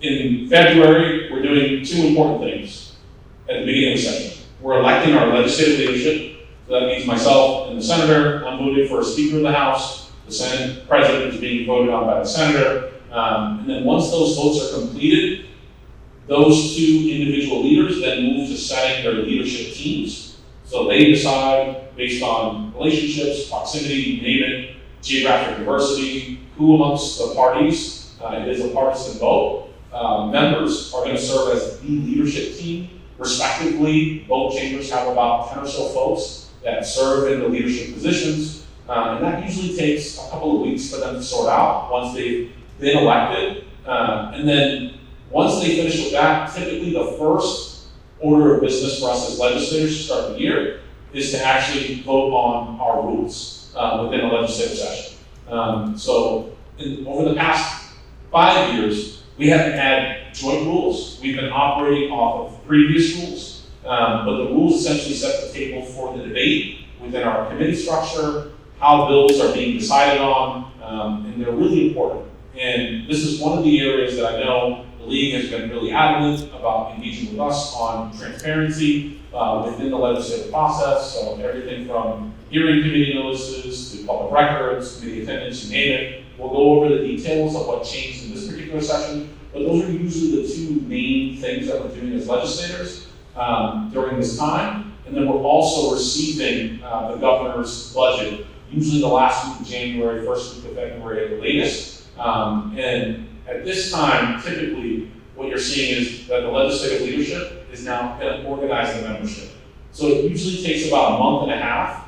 In February, we're doing two important things at the beginning of the session. We're electing our legislative leadership. So that means myself and the senator. I'm voting for a Speaker of the House. The Senate President is being voted on by the senator. And then once those votes are completed, those two individual leaders then move to setting their leadership teams. So they decide based on relationships, proximity, you name it, geographic diversity, who amongst the parties, it is a partisan vote. Members are going to serve as the leadership team. Respectively, both chambers have about 10 or so folks that serve in the leadership positions. And that usually takes a couple of weeks for them to sort out once they've been elected. And then once they finish with that, typically the first order of business for us as legislators to start the year is to actually vote on our rules within a legislative session. Over the past 5 years, we haven't had joint rules. We've been operating off of previous rules, but the rules essentially set the table for the debate within our committee structure, how bills are being decided on, and they're really important. And this is one of the areas that I know the League has been really adamant about engaging with us on transparency within the legislative process. So everything from hearing committee notices to public records, committee attendance, you name it. We'll go over the details of what changed in this particular session, but those are usually the two main things that we're doing as legislators during this time. And then we're also receiving the governor's budget, usually the last week of January, first week of February at the latest. And at this time, typically, what you're seeing is that the legislative leadership is now going to organize the membership. So it usually takes about a month and a half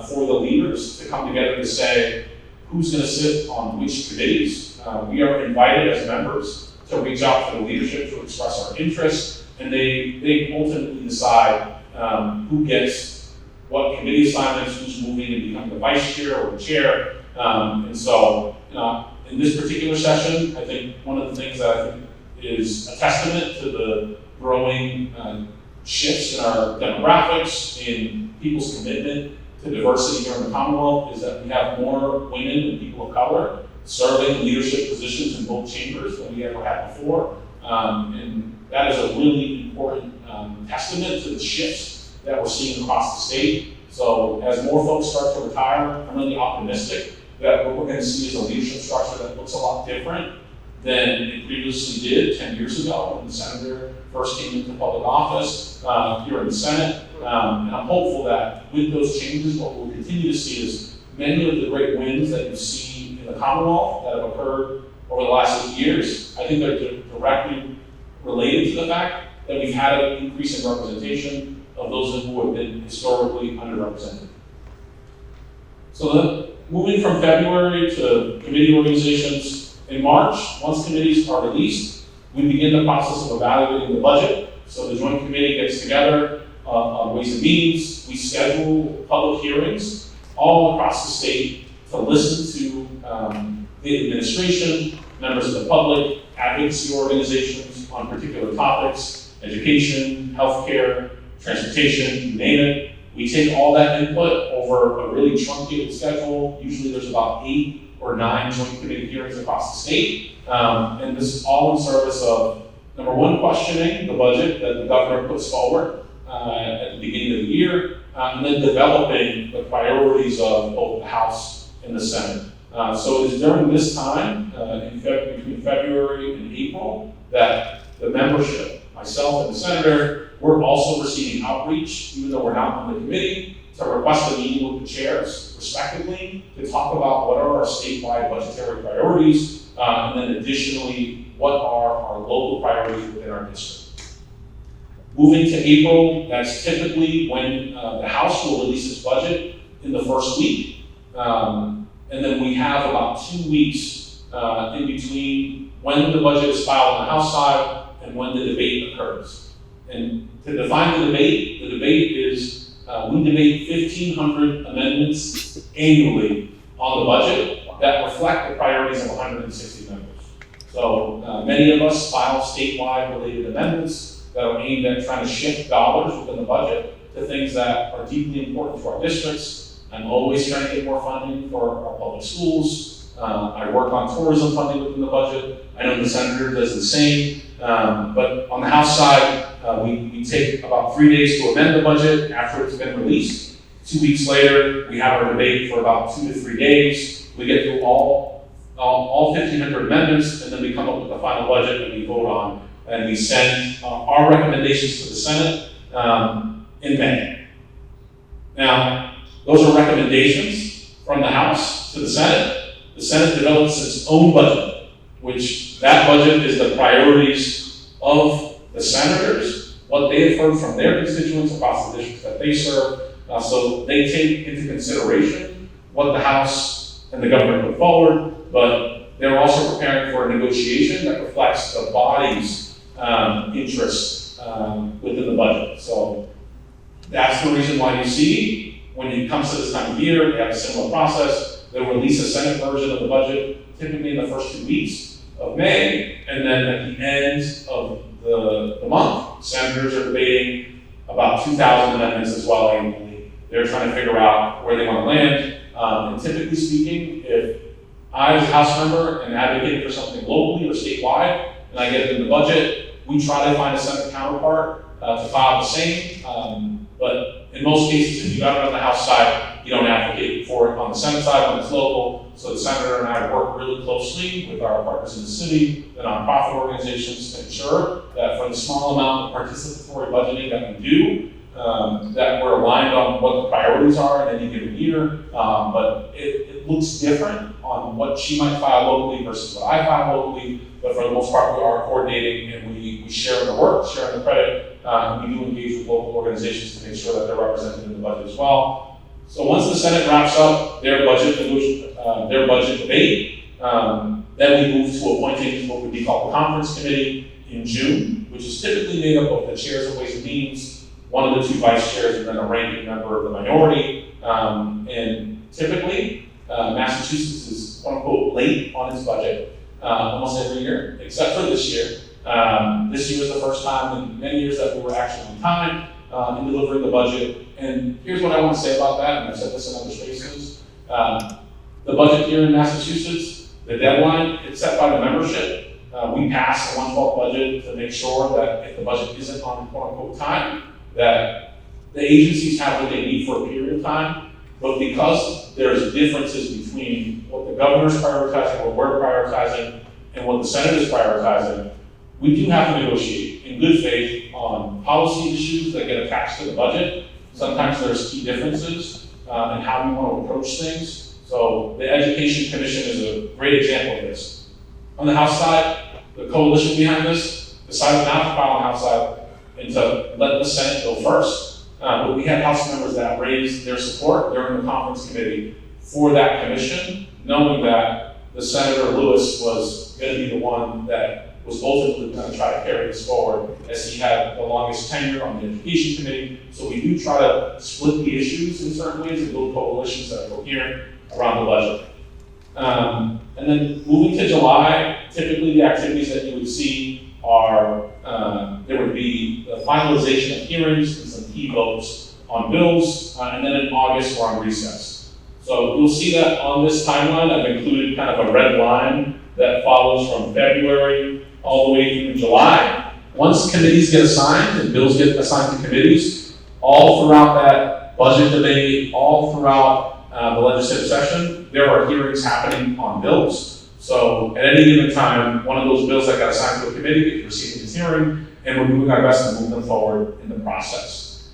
for the leaders to come together to say who's going to sit on which committees. We are invited as members to reach out to the leadership to express our interest, and they ultimately decide who gets what committee assignments, who's moving and becoming the vice chair or the chair. And so in this particular session, I think one of the things that I think is a testament to the growing shifts in our demographics, in people's commitment to diversity here in the Commonwealth, is that we have more women and people of color serving leadership positions in both chambers than we ever had before. And that is a really important testament to the shifts that we're seeing across the state. So as more folks start to retire, I'm really optimistic that what we're going to see is a leadership structure that looks a lot different than it previously did 10 years ago when the senator first came into public office here in the Senate. And I'm hopeful that with those changes, what we'll continue to see is many of the great wins that you see in the Commonwealth that have occurred over the last 8 years. I think they're directly related to the fact that we've had an increase in representation of those who have been historically underrepresented. So then, moving from February to committee organizations, in March, once committees are released, we begin the process of evaluating the budget. So the joint committee gets together on Ways and Means. We schedule public hearings all across the state to listen to the administration, members of the public, advocacy organizations on particular topics, education, healthcare, transportation, you name it. We take all that input over a really truncated schedule. Usually there's about 8 or 9 joint committee hearings across the state. And this is all in service of, number one, questioning the budget that the governor puts forward at the beginning of the year, and then developing the priorities of both the House and the Senate. So it is during this time, between February and April, that the membership, myself and the senator, we're also receiving outreach, even though we're not on the committee, to request a meeting with the chairs, respectively, to talk about what are our statewide budgetary priorities, and then additionally, what are our local priorities within our district. Moving to April, that's typically when the House will release its budget in the first week, and then we have about 2 weeks in between when the budget is filed on the House side and when the debate occurs. And to define the debate is we debate 1,500 amendments annually on the budget that reflect the priorities of 160 members. So Many of us file statewide related amendments that are aimed at trying to shift dollars within the budget to things that are deeply important to our districts. I'm always trying to get more funding for our public schools. I work on tourism funding within the budget. I know the senator does the same. But on the House side, we take about 3 days to amend the budget after it's been released. 2 weeks later, we have our debate for about 2 to 3 days. We get through all 1,500 amendments, and then we come up with the final budget that we vote on, and we send our recommendations to the Senate in May. Now, those are recommendations from the House to the Senate. The Senate develops its own budget, which that budget is the priorities of the senators, what they have heard from their constituents across the districts that they serve. So they take into consideration what the House and the government put forward, but they're also preparing for a negotiation that reflects the body's interest within the budget. So that's the reason why you see, when it comes to this time of year, we have a similar process. They'll release a Senate version of the budget typically in the first 2 weeks of May, and then at the end of the month, senators are debating about 2,000 amendments as well annually. They're trying to figure out where they want to land. And typically speaking, if I, as a House member, am advocating for something locally or statewide, and I get it in the budget, we try to find a Senate counterpart to file the same. But in most cases, if you got it on the House side, you don't advocate for it on the Senate side when it's local. So the senator and I work really closely with our partners in the city, the nonprofit organizations, to ensure that for the small amount of participatory budgeting that we do, that we're aligned on what the priorities are in any given year. But it looks different on what she might file locally versus what I file locally. But for the most part, we are coordinating and we share the work, share the credit. We do engage with local organizations to make sure that they're represented in the budget as well. So once the Senate wraps up their budget debate, then we move to appointing what would be called the conference committee in June, which is typically made up of the chairs of Ways and Means, one of the 2 vice chairs, and then a ranking member of the minority. And typically, Massachusetts is quote unquote late on its budget almost every year, except for this year. This year was the first time in many years that we were actually on time in delivering the budget. And here's what I want to say about that, and I've said this in other spaces. The budget here in Massachusetts, the deadline, it's set by the membership. We pass the 1/12 budget to make sure that if the budget isn't on quote unquote time, that the agencies have what they need for a period of time. But because there's differences between what the governor's prioritizing, what we're prioritizing, and what the Senate is prioritizing, we do have to negotiate in good faith on policy issues that get attached to the budget. Sometimes there's key differences in how we want to approach things. So the Education Commission is a great example of this. On the House side, the coalition behind this decided not to file on the House side and to let the Senate go first. But we had House members that raised their support during the conference committee for that commission, knowing that the Senator Lewis was going to be the one that was ultimately going to try to carry this forward, as he had the longest tenure on the Education Committee. So we do try to split the issues in certain ways and build coalitions that are coherent around the budget. And then moving to July, typically the activities that you would see are, there would be the finalization of hearings and some key votes on bills, and then in August we're on recess. So you'll see that on this timeline, I've included kind of a red line that follows from February all the way through July. Once committees get assigned and bills get assigned to committees, all throughout that budget debate, all throughout the legislative session, there are hearings happening on bills. So at any given time, one of those bills that got assigned to a committee is receiving its hearing, and we're doing our best to move them forward in the process.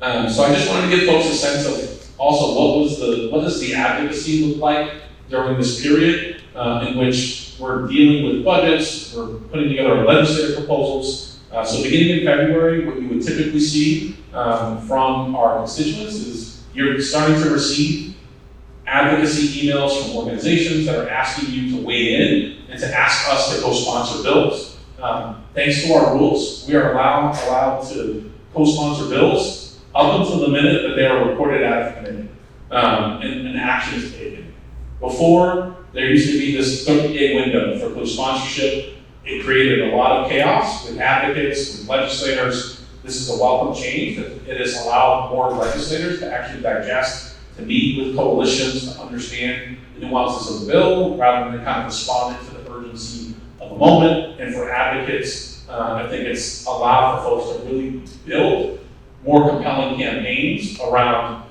So I just wanted to give folks a sense of also what does the advocacy look like during this period in which we're dealing with budgets, we're putting together our legislative proposals. So beginning in February, what you would typically see from our constituents is you're starting to receive advocacy emails from organizations that are asking you to weigh in and to ask us to co-sponsor bills. Thanks to our rules, we are allowed to co-sponsor bills up until the minute that they are reported out of committee and action is taken. Before there used to be this 30-day window for co-sponsorship. It created a lot of chaos with advocates, with legislators. This is a welcome change. It has allowed more legislators to actually digest, to meet with coalitions, to understand the nuances of the bill, rather than kind of responding to the urgency of the moment. And for advocates, I think it's allowed for folks to really build more compelling campaigns around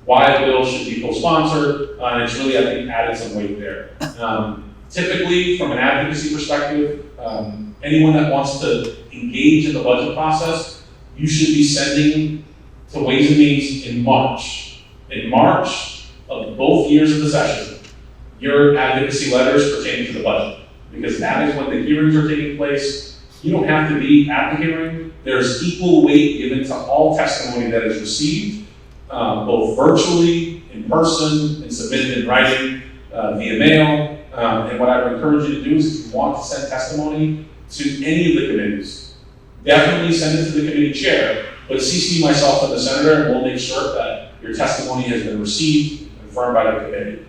why the bill should be co-sponsored, and it's really, I think, added some weight there. Typically, from an advocacy perspective, anyone that wants to engage in the budget process, you should be sending to Ways and Means in March. In March of both years of the session, your advocacy letters pertaining to the budget, because that is when the hearings are taking place. You don't have to be at the hearing. There's equal weight given to all testimony that is received, both virtually, in person, and submitted in writing, via mail. And what I would encourage you to do is, if you want to send testimony to any of the committees, definitely send it to the committee chair, but CC myself and the senator, and we'll make sure that your testimony has been received and confirmed by the committee.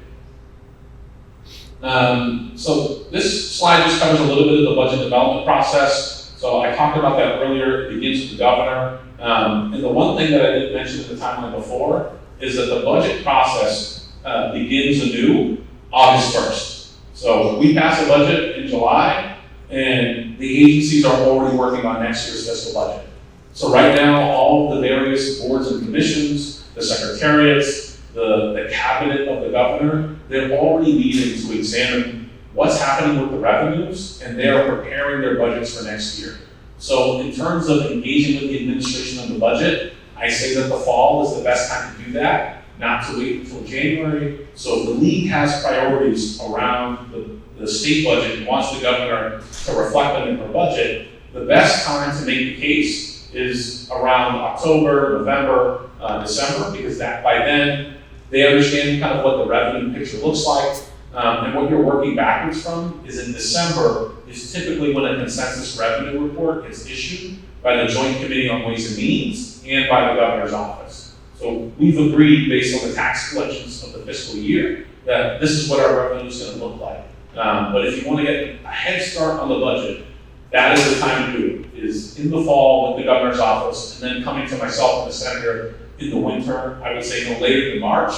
So this slide just covers a little bit of the budget development process. So I talked about that earlier. It begins with the governor. And the one thing that I didn't mention in the timeline before is that the budget process begins anew August 1st. So we pass a budget in July, and the agencies are already working on next year's fiscal budget. So right now, all of the various boards and commissions, the secretariats, the cabinet of the governor, they're already meeting to examine what's happening with the revenues, and they are preparing their budgets for next year. So in terms of engaging with the administration of the budget, I say that the fall is the best time to do that, not to wait until January. So if the league has priorities around the state budget and wants the governor to reflect them in her budget, the best time to make the case is around October, November, December, because that by then they understand kind of what the revenue picture looks like. And what you're working backwards from is in December is typically when a consensus revenue report gets issued by the Joint Committee on Ways and Means and by the governor's office. So we've agreed, based on the tax collections of the fiscal year, that this is what our revenue is going to look like. But if you want to get a head start on the budget, that is the time to do it, is in the fall with the governor's office, and then coming to myself and the senator in the winter, I would say no later than March,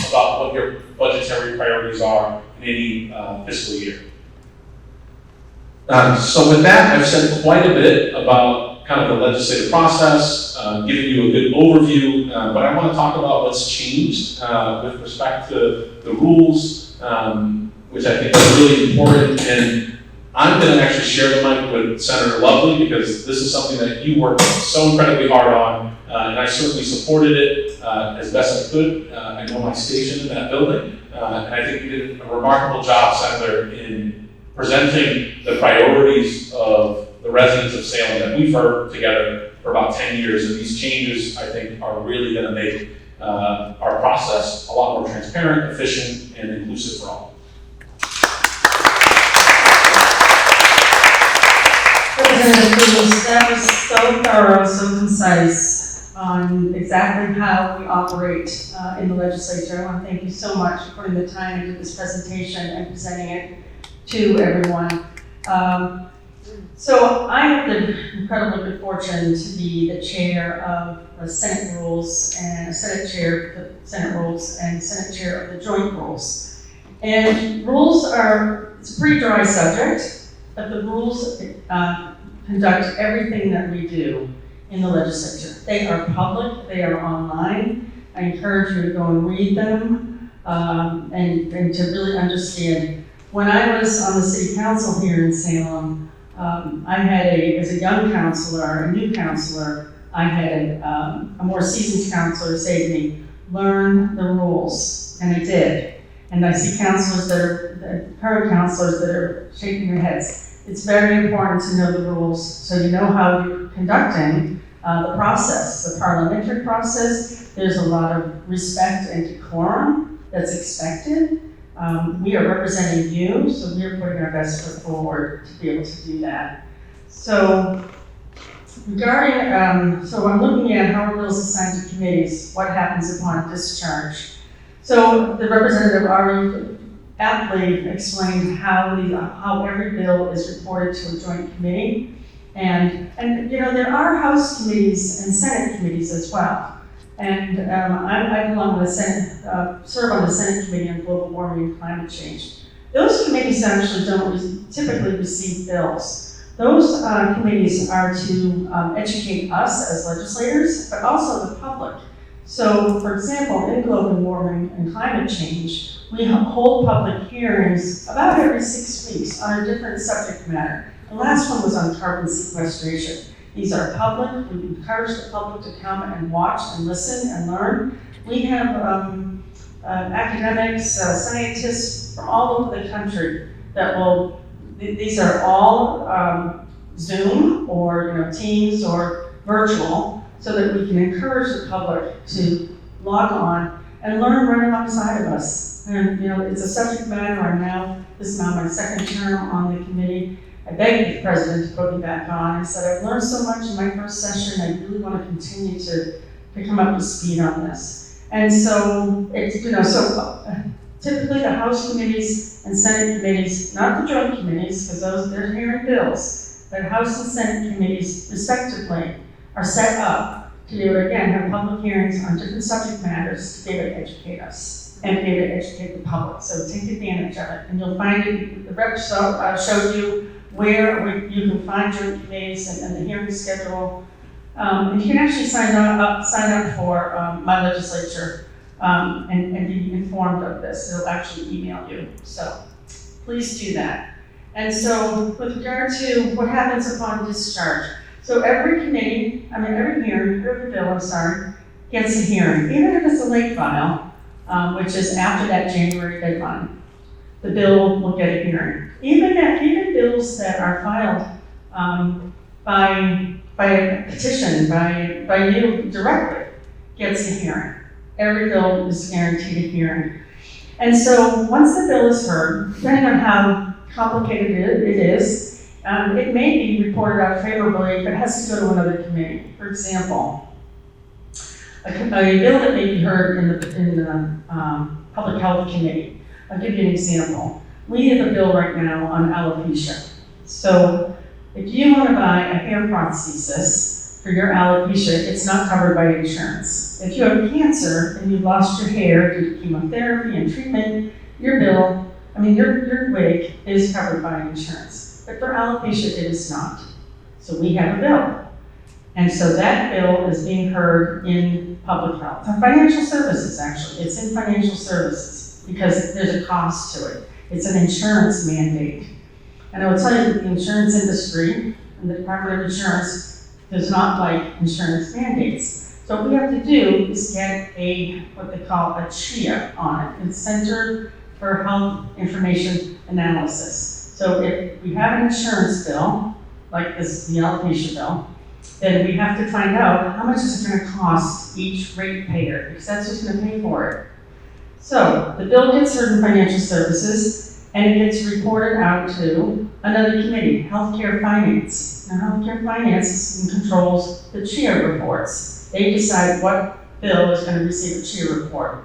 about what your budgetary priorities are in any fiscal year. So with that, I've said quite a bit about kind of the legislative process, giving you a good overview, but I want to talk about what's changed with respect to the rules, which I think is really important. And I'm going to actually share the mic with Senator Lovely, because this is something that you worked so incredibly hard on, and I certainly supported it as best I could. I know my station in that building, and I think you did a remarkable job, Senator, in presenting the priorities of the residents of Salem that we've heard together for about 10 years. And these changes, I think, are really going to make our process a lot more transparent, efficient, and inclusive for all. Representative Cruz, that was so thorough, so concise on exactly how we operate in the legislature. I want to thank you so much for putting the time into this presentation and presenting it to everyone. So I have the incredibly good fortune to be the chair of the Senate Rules and Senate Chair of the Senate Rules and Senate Chair of the Joint Rules. And rules it's a pretty dry subject, but the rules conduct everything that we do in the legislature. They are public, they are online. I encourage you to go and read them and to really understand. When I was on the city council here in Salem, I had as a young councilor, a new councilor, I had a more seasoned councilor say to me, learn the rules, and I did. And I see councilors current councilors that are shaking their heads. It's very important to know the rules so you know how you're conducting the process, the parliamentary process. There's a lot of respect and decorum that's expected. We are representing you, so we are putting our best foot forward to be able to do that. So regarding, so I'm looking at how are bills assigned to committees, what happens upon discharge. So the representative already aptly explained how every bill is reported to a joint committee. And there are House committees and Senate committees as well. And I belong to the Senate, serve on the Senate Committee on Global Warming and Climate Change. Those committees actually don't typically receive bills. Those committees are to educate us as legislators, but also the public. So, for example, in global warming and climate change, we hold public hearings about every 6 weeks on a different subject matter. The last one was on carbon sequestration. These are public. We encourage the public to come and watch and listen and learn. We have academics, scientists from all over the country that will, these are all Zoom or Teams or virtual, so that we can encourage the public to log on and learn right alongside of us. And it's a subject matter. This is now my second term on the committee. I begged the president to put me back on. I said, I've learned so much in my first session, I really want to continue to come up to speed on this. And so, typically the House committees and Senate committees, not the joint committees, because they're hearing bills, but House and Senate committees, respectively, are set up to be able to, again, have public hearings on different subject matters to be able to educate us and be able to educate the public. So take advantage of it. And you'll find it, the rep showed you where you can find joint committees and the hearing schedule. And you can actually sign up for my legislature and be informed of this. It'll actually email you. So please do that. And so with regard to what happens upon discharge, so every bill, gets a hearing, even if it's a late file, which is after that January deadline. The bill will get a hearing. Even bills that are filed by a petition, by you directly, gets a hearing. Every bill is guaranteed a hearing. And so once the bill is heard, depending on how complicated it is, it may be reported out favorably, but it has to go to another committee. For example, a bill that may be heard in the Public Health Committee. I'll give you an example. We have a bill right now on alopecia. So if you want to buy a hair prosthesis for your alopecia, it's not covered by insurance. If you have cancer and you've lost your hair due to chemotherapy and treatment, your wig is covered by insurance. But for alopecia, it is not. So we have a bill. And so that bill is being heard in public health. Financial services, actually. It's in financial services because there's a cost to it. It's an insurance mandate. And I will tell you that the insurance industry and the Department of Insurance does not like insurance mandates. So what we have to do is get what they call a CHIA on it. It's Center for Health Information Analysis. So if we have an insurance bill, like this, the alopecia bill, then we have to find out how much is it going to cost each ratepayer, because that's who's going to pay for it. So the bill gets heard in financial services, and it gets reported out to another committee, healthcare finance. Now, healthcare finance controls the CHIA reports. They decide what bill is going to receive a CHIA report.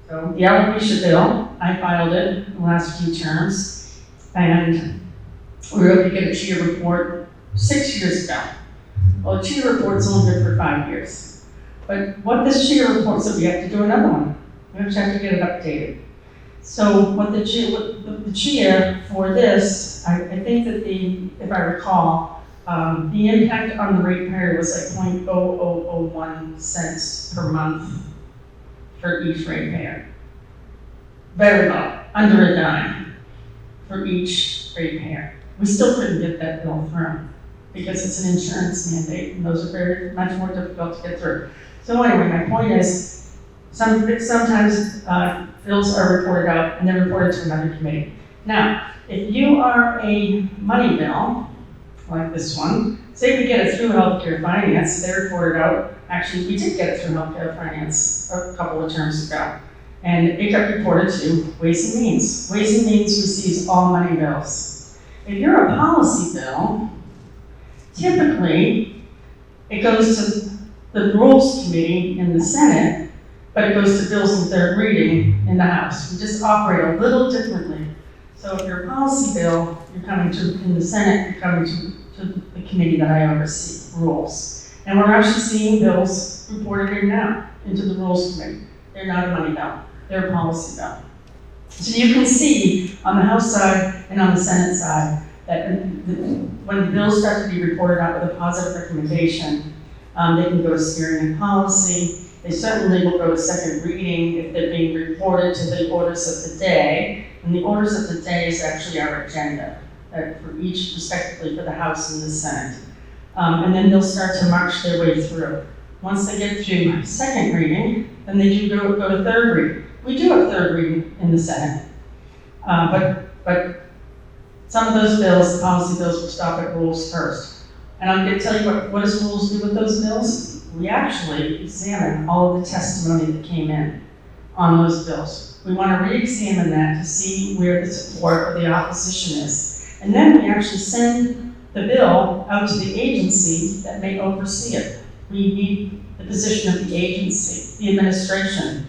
So the alopecia bill, I filed it in the last few terms, and we were able to get a CHIA report 6 years ago. Well, a CHIA report's only good for 5 years. But what this CHIA report said, we have to do another one. We have to get it updated. So what the CHIA for this, I think that if I recall, the impact on the ratepayer was like 0.0001 cents per month for each ratepayer. Very low, under a dime for each ratepayer. We still couldn't get that bill through because it's an insurance mandate, and those are very much more difficult to get through. So anyway, my point is, sometimes bills are reported out and then reported to another committee. Now, if you are a money bill, like this one, say we get it through healthcare finance, they reported out, actually we did get it through healthcare finance a couple of terms ago, and it got reported to Ways and Means. Ways and Means receives all money bills. If you're a policy bill, typically it goes to the Rules Committee in the Senate, but it goes to bills in third reading in the House. We just operate a little differently. So if you're a policy bill, you're coming to, in the Senate, you're coming to the committee that I oversee, rules. And we're actually seeing bills reported in now into the Rules Committee. They're not a money bill, they're a policy bill. So you can see on the House side and on the Senate side that when the bills start to be reported out with a positive recommendation, they can go to steering and policy. They certainly will go to second reading if they're being reported to the orders of the day. And the orders of the day is actually our agenda for each, respectively, for the House and the Senate. And then they'll start to march their way through. Once they get through second reading, then they do go to third reading. We do have third reading in the Senate. But some of those bills, the policy bills, will stop at rules first. And I'm going to tell you what does rules do with those bills? We actually examine all of the testimony that came in on those bills. We want to re-examine that to see where the support or the opposition is. And then we actually send the bill out to the agency that may oversee it. We need the position of the agency, the administration.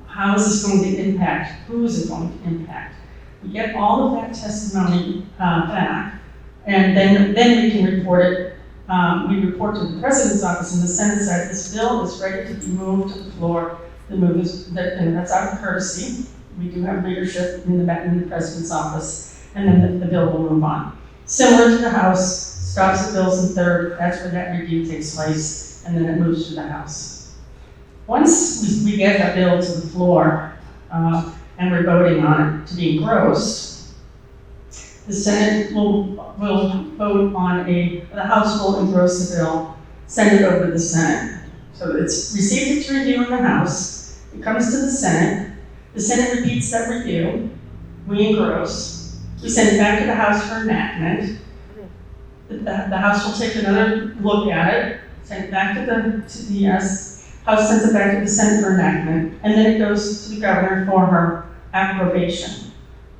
How is this going to impact? Who is it going to impact? We get all of that testimony back, and then we can report it. We report to the President's office and the Senate side, this bill is ready to be moved to the floor. The move is, and that's out of courtesy. We do have leadership in the President's office, and then the bill will move on. Similar to the House, stops at bills in third, that's where that review takes place, and then it moves to the House. Once we get that bill to the floor, and we're voting on it to be engrossed, the Senate will vote on the House will engross the bill, send it over to the Senate. So it's received its review in the House, it comes to the Senate repeats that review, we engross, we send it back to the House for enactment. The House will take another look at it, send it back to the House sends it back to the Senate for enactment, and then it goes to the governor for her approbation,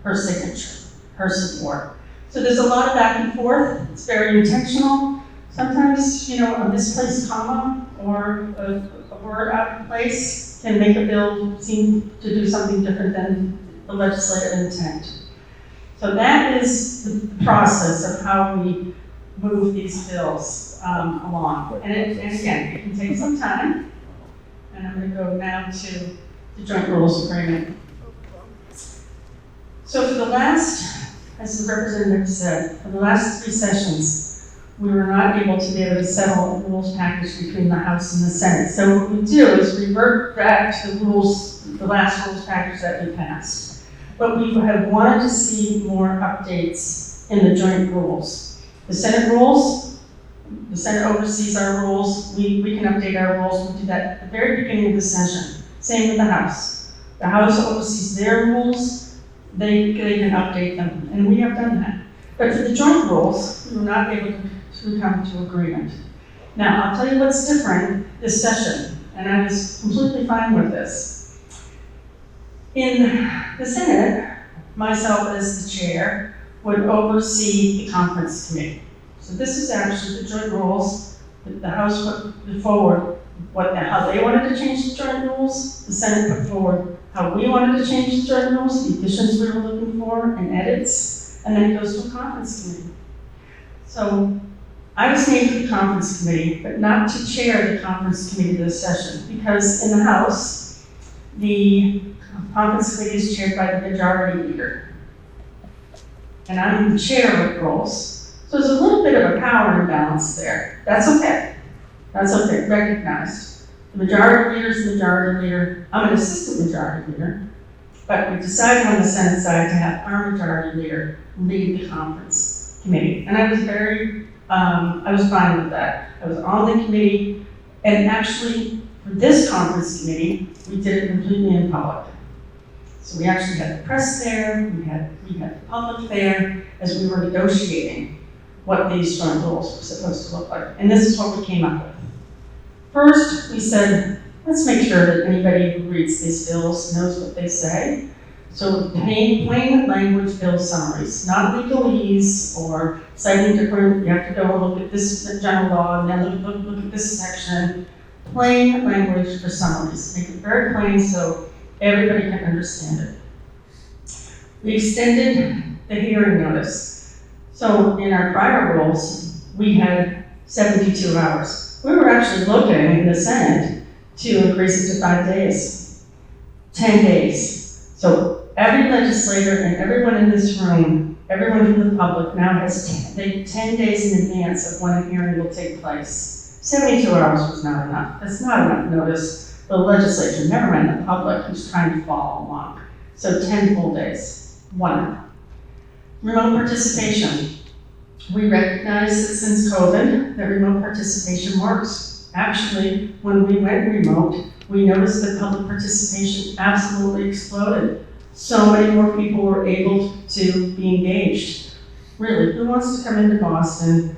her signature, her support. So there's a lot of back and forth. It's very intentional. Sometimes, a misplaced comma or a word out of place can make a bill seem to do something different than the legislative intent. So that is the process of how we move these bills along. And again, it can take some time. And I'm going to go now to the Joint Rules Agreement. So for the last, as the representative said, for the last 3 sessions, we were not able to be able to settle a rules package between the House and the Senate. So what we do is revert back to the last rules package that we passed. But we have wanted to see more updates in the joint rules. The Senate rules, the Senate oversees our rules. We can update our rules. We do that at the very beginning of the session. Same with the House. The House oversees their rules. They can update them, and we have done that. But for the joint rules, we were not able to come to agreement. Now, I'll tell you what's different this session, and I was completely fine with this. In the Senate, myself as the chair would oversee the conference committee. So this is actually the joint rules that the House put forward, how they wanted to change the joint rules. The Senate put forward how we wanted to change the joint rules, the additions we were looking for, and edits, and then it goes to a conference committee. So I was named to the conference committee, but not to chair the conference committee this session, because in the House, the conference committee is chaired by the majority leader. And I'm the chair of rules. So there's a little bit of a power imbalance there. That's okay. That's okay, recognized. The majority leader is the majority leader. I'm an assistant majority leader. But we decided on the Senate side to have our majority leader lead the conference committee. And I was fine with that. I was on the committee, and actually, for this conference committee, we did it completely in public. So we actually had the press there, we had the public there, as we were negotiating what these joint rules were supposed to look like. And this is what we came up with. First, we said, let's make sure that anybody who reads these bills knows what they say. So plain language bill summaries, not legalese or citing different, you have to go and look at this general law and then look at this section. plain language for summaries. Make it very plain so everybody can understand it. We extended the hearing notice. So in our prior rules, we had 72 hours. We were actually looking in the Senate to increase it to 5 days, 10 days. So every legislator and everyone in this room, everyone from the public now has 10 days in advance of when a hearing will take place. 72 hours was not enough. That's not enough notice for the legislature, never mind the public who's trying to follow along. So 10 full days, wonderful. Remote participation. We recognize that since COVID, that remote participation works. Actually, when we went remote, we noticed that public participation absolutely exploded. So many more people were able to be engaged. Really, who wants to come into Boston,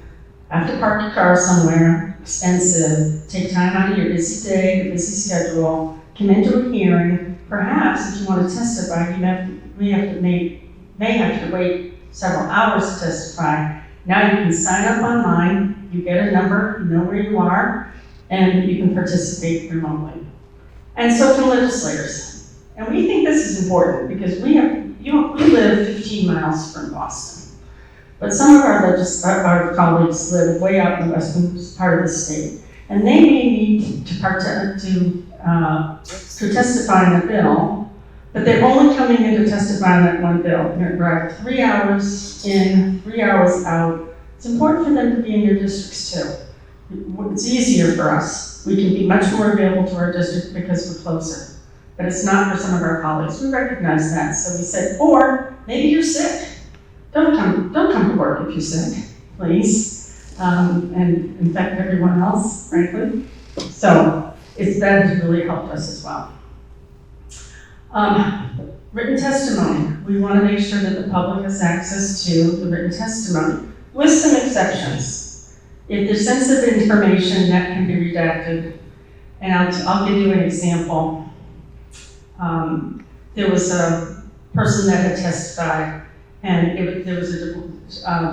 have to park your car somewhere, expensive, take time out of your busy day, your busy schedule, come into a hearing. Perhaps if you want to testify, you may have to wait several hours to testify. Now you can sign up online, you get a number, you know where you are, and you can participate remotely. And so can legislators. And we think this is important because we live 15 miles from Boston. But some of our colleagues live way out in the western part of the state. And they may need to testify in a bill, but they're only coming in to testify on that one bill. They're going to drive 3 hours in, 3 hours out. It's important for them to be in their districts too. It's easier for us. We can be much more available to our district because we're closer. But it's not for some of our colleagues. We recognize that. So we said, or maybe you're sick. Don't come to work if you're sick, please. And infect everyone else, frankly. So that has really helped us as well. Written testimony. We want to make sure that the public has access to the written testimony, with some exceptions. If there's sensitive information, that can be redacted. And I'll give you an example. There was a person that had testified, and the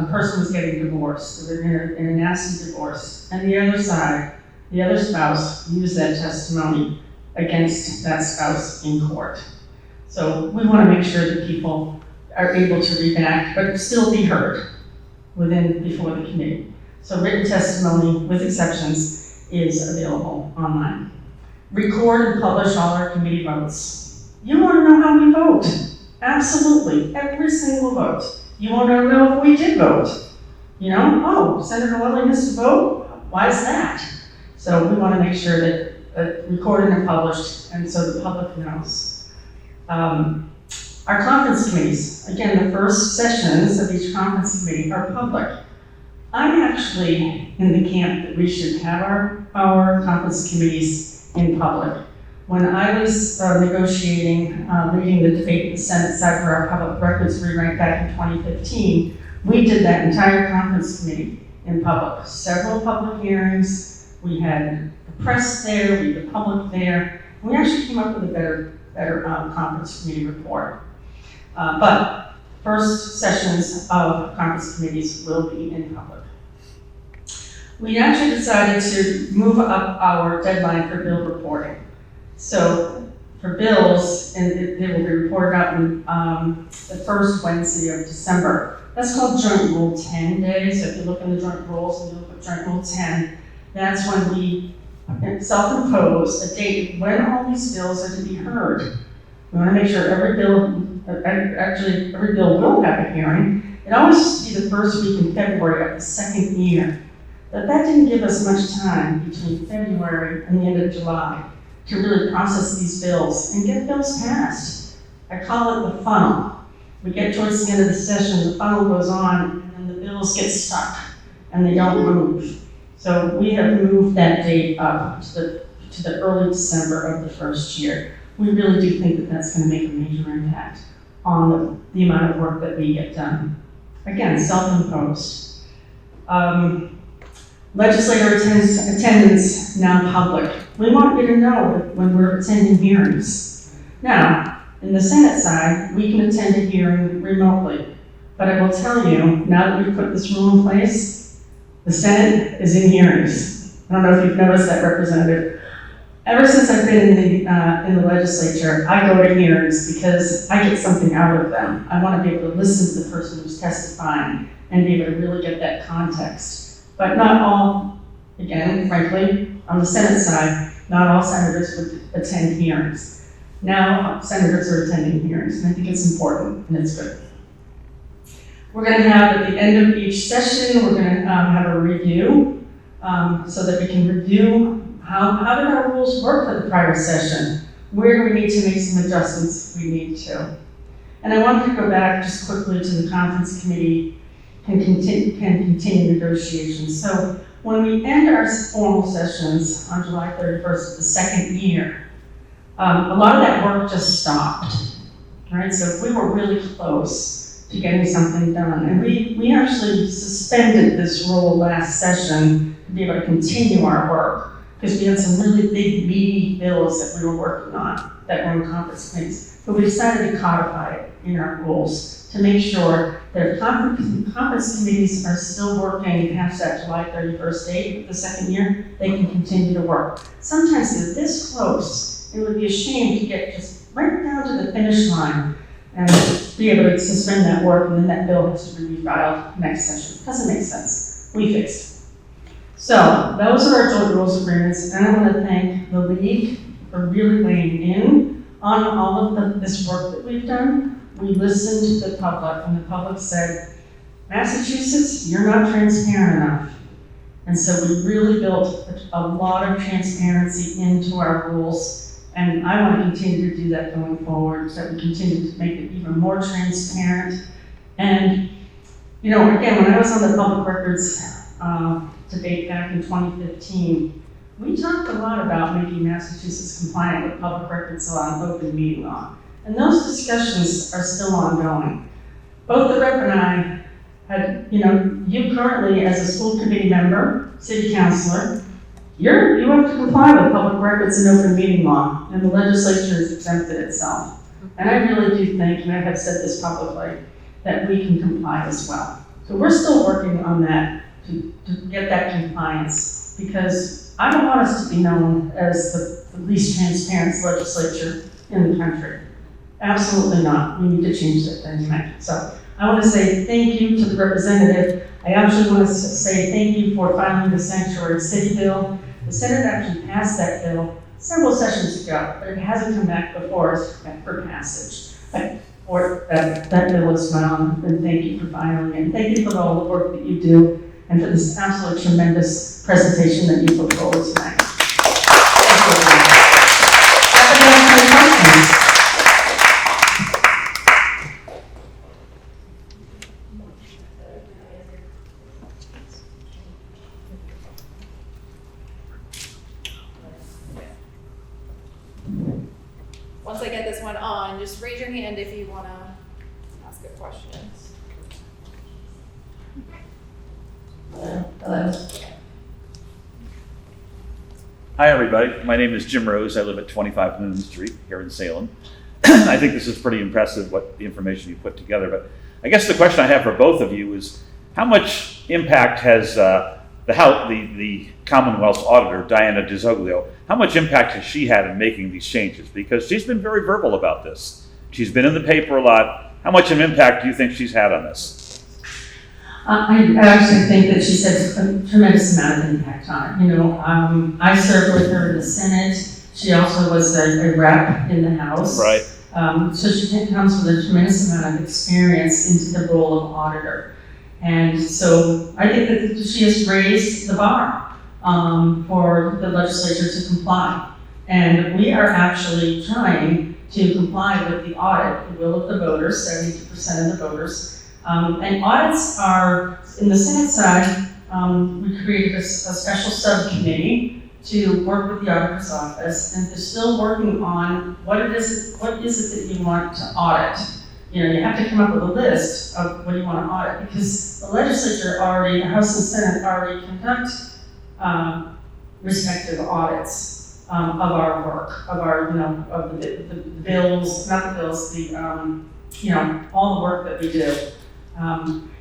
person was getting divorced. They were in a nasty divorce. And the other side, the other spouse, used that testimony against that spouse in court. So we want to make sure that people are able to redact, but still be heard before the committee. So written testimony, with exceptions, is available online. Record and publish all our committee votes. You want to know how we vote? Absolutely, every single vote. You want to know if we did vote? Senator Lilly has to vote? Why is that? So we want to make sure that recorded and published, and so the public knows. Our conference committees, again, the first sessions of each conference committee are public. I'm actually in the camp that we should have our conference committees in public. When I was negotiating, leading the debate in the Senate side for our public records rewrite back in 2015, we did that entire conference committee in public. Several public hearings, we had the press there, we had the public there. We actually came up with a better conference committee report. But first sessions of conference committees will be in public. We actually decided to move up our deadline for bill reporting. So for bills, and they will be reported out on the first Wednesday of December. That's called Joint Rule 10 days. So if you look in the Joint Rules and you look at Joint Rule 10, that's when we self-impose a date when all these bills are to be heard. We want to make sure every bill will have a hearing. It always used to be the first week in February of the second year. But that didn't give us much time between February and the end of July to really process these bills and get bills passed. I call it the funnel. We get towards the end of the session, the funnel goes on, and then the bills get stuck and they don't move. So we have moved that date up to the early December of the first year. We really do think that that's going to make a major impact on the amount of work that we get done. Again, self-imposed. Legislator attendance now public. We want you to know when we're attending hearings. Now, in the Senate side, we can attend a hearing remotely. But I will tell you, now that we've put this rule in place, the Senate is in hearings. I don't know if you've noticed that, Representative. Ever since I've been in the legislature, I go to hearings because I get something out of them. I want to be able to listen to the person who's testifying and be able to really get that context. But not all, again, frankly, on the Senate side, not all senators would attend hearings. Now, senators are attending hearings, and I think it's important and it's good. We're going to have, at the end of each session, we're going to have a review so that we can review how did our rules work for the prior session? Where do we need to make some adjustments if we need to? And I wanted to go back just quickly to the conference committee can continue negotiations. So when we end our formal sessions on July 31st of the second year, a lot of that work just stopped, right? So we were really close to getting something done. And we actually suspended this rule last session to be able to continue our work, because we had some really big, meaty bills that we were working on that were in conference committees. But we decided to codify it in our rules to make sure that if conference committees are still working past that July 31st date of the second year, they can continue to work. Sometimes they're this close, it would be a shame to get just right down to the finish line and be able to suspend that work, and then that bill has to be refiled next session. Doesn't make sense. We fixed it. So those are our joint rules agreements, and I want to thank the league for really weighing in on all of this work that we've done. We listened to the public, and the public said, Massachusetts, you're not transparent enough. And so we really built a lot of transparency into our rules, and I want to continue to do that going forward, so that we continue to make it even more transparent. And, you know, again, when I was on the public records debate back in 2015, we talked a lot about making Massachusetts compliant with public records law and open meeting law. And those discussions are still ongoing. Both the rep and I had, you currently as a school committee member, city councilor, you have to comply with public records and open meeting law, and the legislature has exempted itself. And I really do think, and I have said this publicly, that we can comply as well. So we're still working on that to get that compliance, because I don't want us to be known as the least transparent legislature in the country. Absolutely not. We need to change that dynamic. So I want to say thank you to the representative. I actually want to say thank you for filing the sanctuary city bill. The Senate actually passed that bill several sessions ago, but it hasn't come back before us for passage. That bill is found, and thank you for filing it. And thank you for all the work that you do, and for this absolutely tremendous presentation that you put forward tonight. Once I get this one on, just raise your hand if you want to ask a question. Hello. Hi, everybody. My name is Jim Rose. I live at 25 Moon Street here in Salem. I think this is pretty impressive, what the information you put together. But I guess the question I have for both of you is, how much impact has the Commonwealth's auditor, Diana DiZoglio, how much impact has she had in making these changes? Because she's been very verbal about this. She's been in the paper a lot. How much of an impact do you think she's had on this? I actually think that she's had a tremendous amount of impact on it. I served with her in the Senate. She also was a rep in the House. Right. So she comes with a tremendous amount of experience into the role of auditor. And so I think that she has raised the bar for the legislature to comply. And we are actually trying to comply with the audit, the will of the voters, 72% of the voters. And audits are, in the Senate side, we created a special subcommittee to work with the auditor's office, and they're still working on what is it that you want to audit. You have to come up with a list of what you want to audit, because the legislature already, the House and Senate already conduct respective audits of our work, of our, of the bills, not the bills, all the work that we do.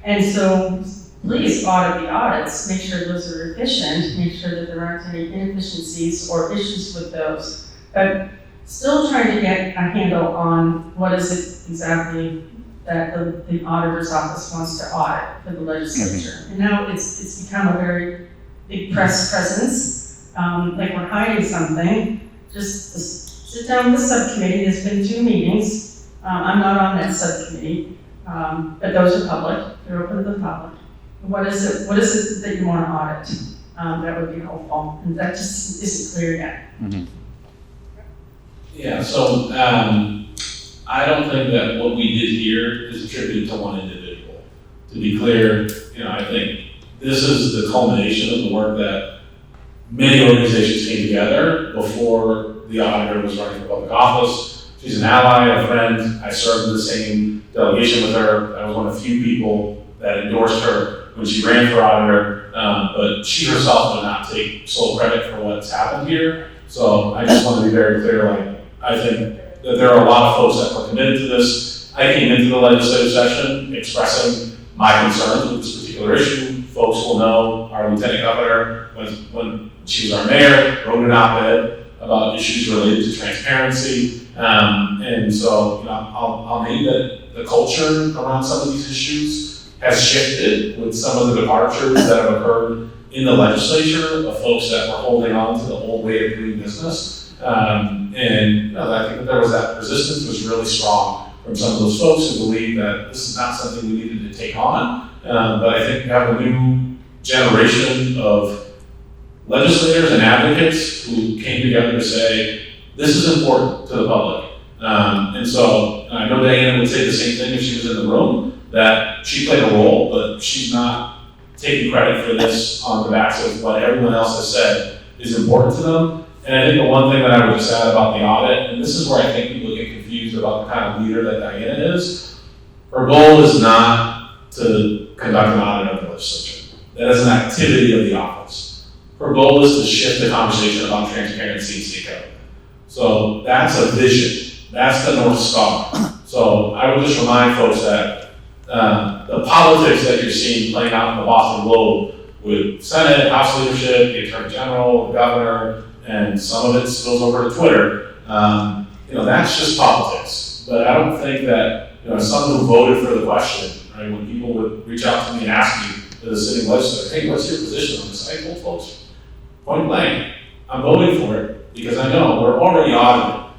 And so, please audit the audits, make sure those are efficient, make sure that there aren't any inefficiencies or issues with those. But still trying to get a handle on what is it exactly that the auditor's office wants to audit for the legislature. And now it's become a very big press presence, like we're hiding something. Just sit down with the subcommittee. There's been 2 meetings. I'm not on that subcommittee, but those are public. They're open to the public. What is it that you want to audit? That would be helpful, and that just isn't clear yet. Yeah, so I don't think that what we did here is attributed to one individual. To be clear, I think this is the culmination of the work that many organizations came together before the auditor was running for public office. She's an ally, a friend. I served in the same delegation with her. I was one of the few people that endorsed her when she ran for auditor, but she herself would not take sole credit for what's happened here. So I just want to be very clear, I think that there are a lot of folks that were committed to this. I came into the legislative session expressing my concerns with this particular issue. Folks will know our lieutenant governor, when she was our mayor, wrote an op-ed about issues related to transparency. And so I'll name that the culture around some of these issues has shifted with some of the departures that have occurred in the legislature of folks that were holding on to the old way of doing business. And I think that there was that resistance was really strong from some of those folks who believe that this is not something we needed to take on. But I think we have a new generation of legislators and advocates who came together to say, this is important to the public. And so I know Diana would say the same thing if she was in the room, that she played a role, but she's not taking credit for this on the backs of what everyone else has said is important to them. And I think the one thing that I would just add about the audit, and this is where I think people get confused about the kind of leader that Diana is, her goal is not to conduct an audit of the legislature. That is an activity of the office. Her goal is to shift the conversation about transparency in state government. So that's a vision. That's the North Star. So I would just remind folks that the politics that you're seeing playing out in the Boston Globe with Senate, House leadership, the Attorney General, the Governor, and some of it spills over to Twitter. That's just politics. But I don't think that, as someone who voted for the question, right, when people would reach out to me and ask me, to the sitting legislator, hey, what's your position on this? I told folks, point blank, I'm voting for it because I know we're already audited.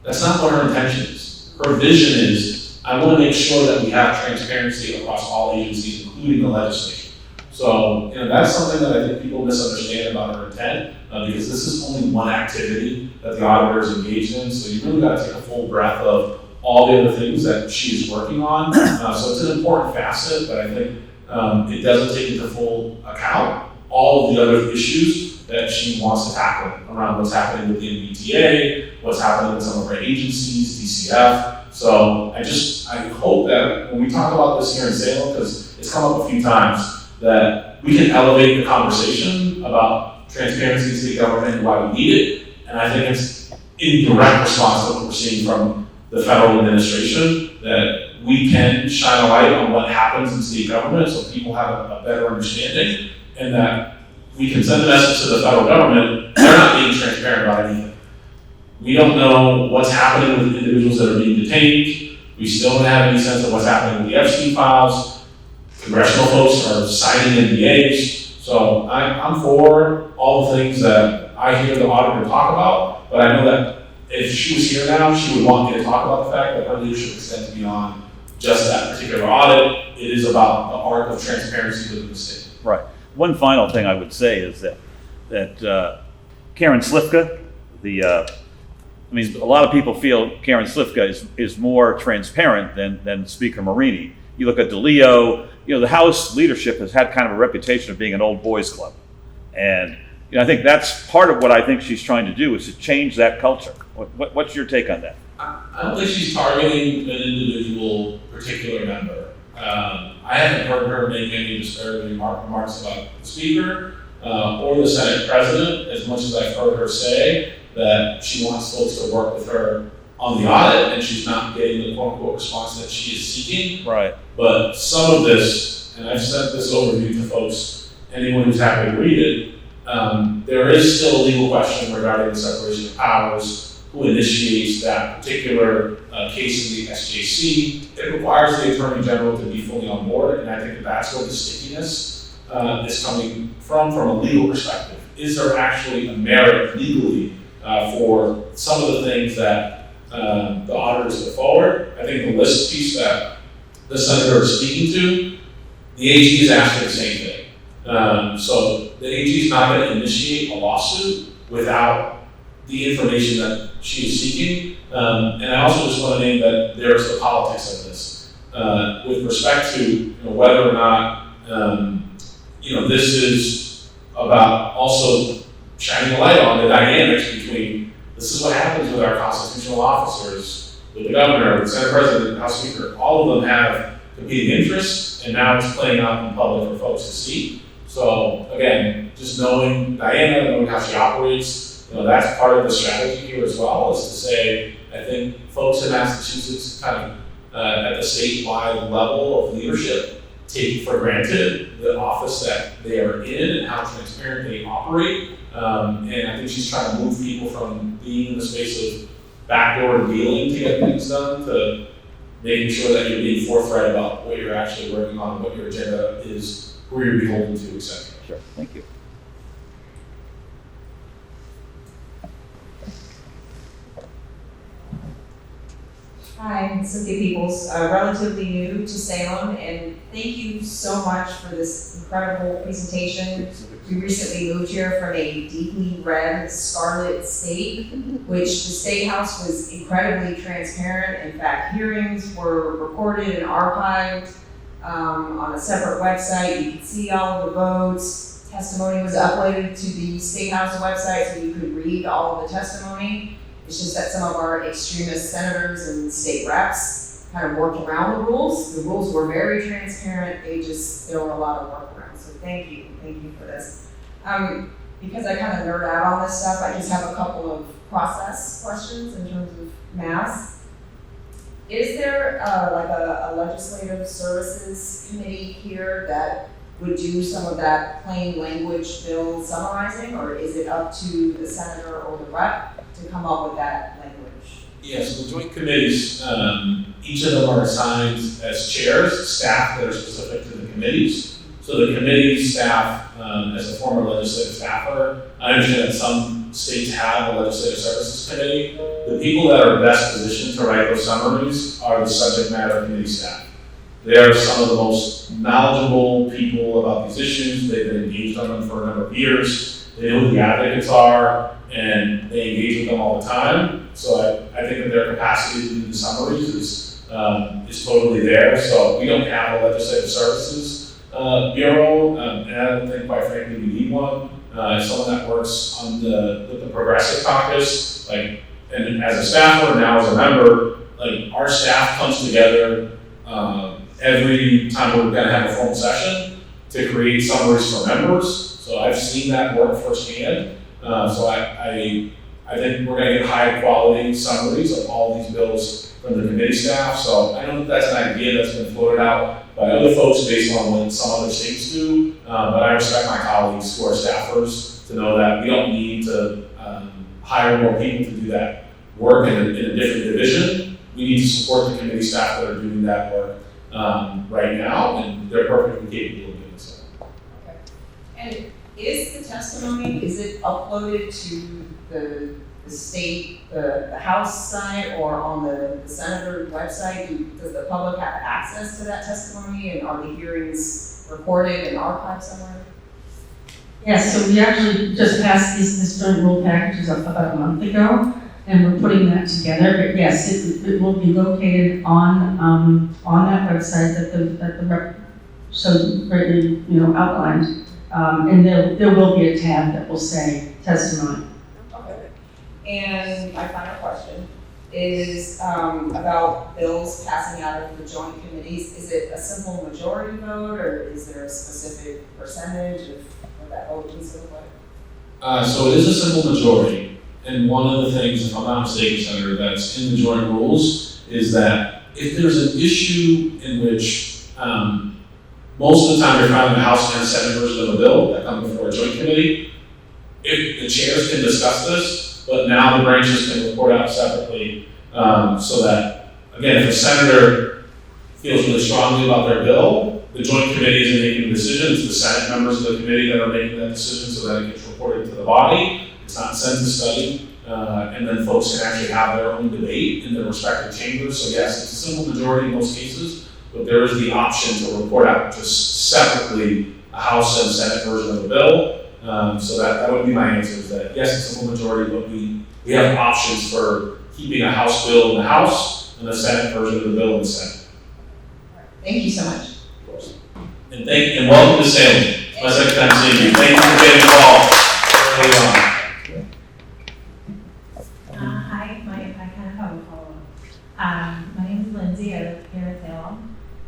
That's not what her intention is. Her vision is, I want to make sure that we have transparency across all agencies, including the legislature. So, that's something that I think people misunderstand about her intent, because this is only one activity that the auditor is engaged in. So you really got to take a full breath of all the other things that she's working on. So it's an important facet, but I think it doesn't take into full account all of the other issues that she wants to tackle around what's happening with the MBTA, what's happening with some of our agencies, DCF. So I hope that when we talk about this here in Salem, because it's come up a few times, that we can elevate the conversation about transparency in state government and why we need it. And I think it's in direct response to what we're seeing from the federal administration, that we can shine a light on what happens in state government so people have a better understanding, and that we can send a message to the federal government, they're not being transparent about anything. We don't know what's happening with individuals that are being detained. We still don't have any sense of what's happening with the Epstein files. Congressional folks are signing NDAs. So I'm for all the things that I hear the auditor talk about, but I know that if she was here now, she would want me to talk about the fact that her leadership extends beyond just that particular audit. It is about the art of transparency within the state. Right. One final thing I would say is that Karen Slifka, a lot of people feel Karen Slifka is more transparent than Speaker Marini. You look at DeLeo, the House leadership has had kind of a reputation of being an old boys club. And I think that's part of what I think she's trying to do, is to change that culture. What's your take on that? I don't think she's targeting an individual particular member. I haven't heard her make any disparaging remarks about the Speaker or the Senate President, as much as I've heard her say that she wants folks to work with her on the audit and she's not getting the quote-unquote response that she is seeking. Right. But some of this and I've sent this overview to folks, anyone who's happy to read it, there is still a legal question regarding the separation of powers, who initiates that particular case in the SJC. It requires the Attorney General to be fully on board, and I think that's where the stickiness is coming from a legal perspective. Is there actually a merit legally for some of the things that the auditors put forward? I think the list piece that the senator is speaking to, the AG is asking the same thing. So the AG is not going to initiate a lawsuit without the information that she is seeking. And I also just want to name that there's the politics of this. With respect to whether or not this is about also shining a light on the dynamics between this is what happens with our constitutional officers, with the governor, with the Senate President, the House Speaker. All of them have competing interests, and now it's playing out in public for folks to see. So again, just knowing Diana, knowing how she operates, that's part of the strategy here as well, is to say, I think folks in Massachusetts kind of at the statewide level of leadership take for granted the office that they are in and how transparent they operate. And I think she's trying to move people from being in the space of backdoor dealing to get things done to making sure that you're being forthright about what you're actually working on, what your agenda is, who you're beholden to, etc. Sure, thank you. Hi, I'm Cynthia Peoples, relatively new to Salem, and thank you so much for this incredible presentation. We recently moved here from a deeply red scarlet state, which the State House was incredibly transparent. In fact, hearings were recorded and archived on a separate website. You could see all of the votes. Testimony was uploaded to the State House website so you could read all of the testimony. It's just that some of our extremist senators and state reps kind of worked around the rules. The rules were very transparent. There were a lot of workarounds. So thank you for this. Because I kind of nerd out on this stuff, I just have a couple of process questions in terms of mass. Is there like a legislative services committee here that would do some of that plain language bill summarizing, or is it up to the senator or the rep to come up with that language? Yes, the joint committees, each of them are assigned as chairs, staff that are specific to the committees. So the committee staff, as a former legislative staffer, I understand that some states have a legislative services committee. The people that are best positioned to write those summaries are the subject matter committee staff. They are some of the most knowledgeable people about these issues. They've been engaged on them for a number of years. They know who the advocates are, and they engage with them all the time. So I think that their capacity to do the summaries is totally there. So we don't have a legislative services bureau, and I don't think, quite frankly, we need one. Someone that works on with the Progressive Caucus, and as a staffer and now as a member, our staff comes together every time we're going to have a formal session to create summaries for members. So I've seen that work firsthand. So I think we're going to get high quality summaries of all these bills from the committee staff. So I know that that's an idea that's been floated out by other folks based on what some other states do. But I respect my colleagues who are staffers to know that we don't need to hire more people to do that work in a different division. We need to support the committee staff that are doing that work right now, and they're perfectly capable of doing so. Okay. And is the testimony, is it uploaded to the state, the House side, or on the senator website? Does the public have access to that testimony, and are the hearings recorded and archived somewhere? Yes, so we actually just passed this joint rule package about a month ago, and we're putting that together. But yes, it will be located on that website that the rep so greatly outlined, and there will be a tab that will say testimony. Okay. And my final question is about bills passing out of the joint committees. Is it a simple majority vote, or is there a specific percentage of what that vote needs to look like? So it is a simple majority. And one of the things, if I'm not mistaken, Senator, that's in the joint rules is that if there's an issue in which most of the time you're filing the House and Senate version of a bill that comes before a joint committee. If the chairs can discuss this, but now the branches can report out separately, so that, again, if a senator feels really strongly about their bill, the joint committee isn't making the decision, it's the Senate members of the committee that are making that decision, so that it gets reported to the body. It's not sent to study, and then folks can actually have their own debate in their respective chambers. So yes, it's a simple majority in most cases, but there is the option to report out just separately a House and Senate version of a bill. So that would be my answer, is that yes, it's a simple majority, but we have options for keeping a House bill in the House and the Senate version of the bill in the Senate. Thank you so much. And welcome to Salem. It's my second time seeing you. Thank you for getting involved early on. Hi, I kind of have a follow-up. My name is Lindsay, I live here in Salem,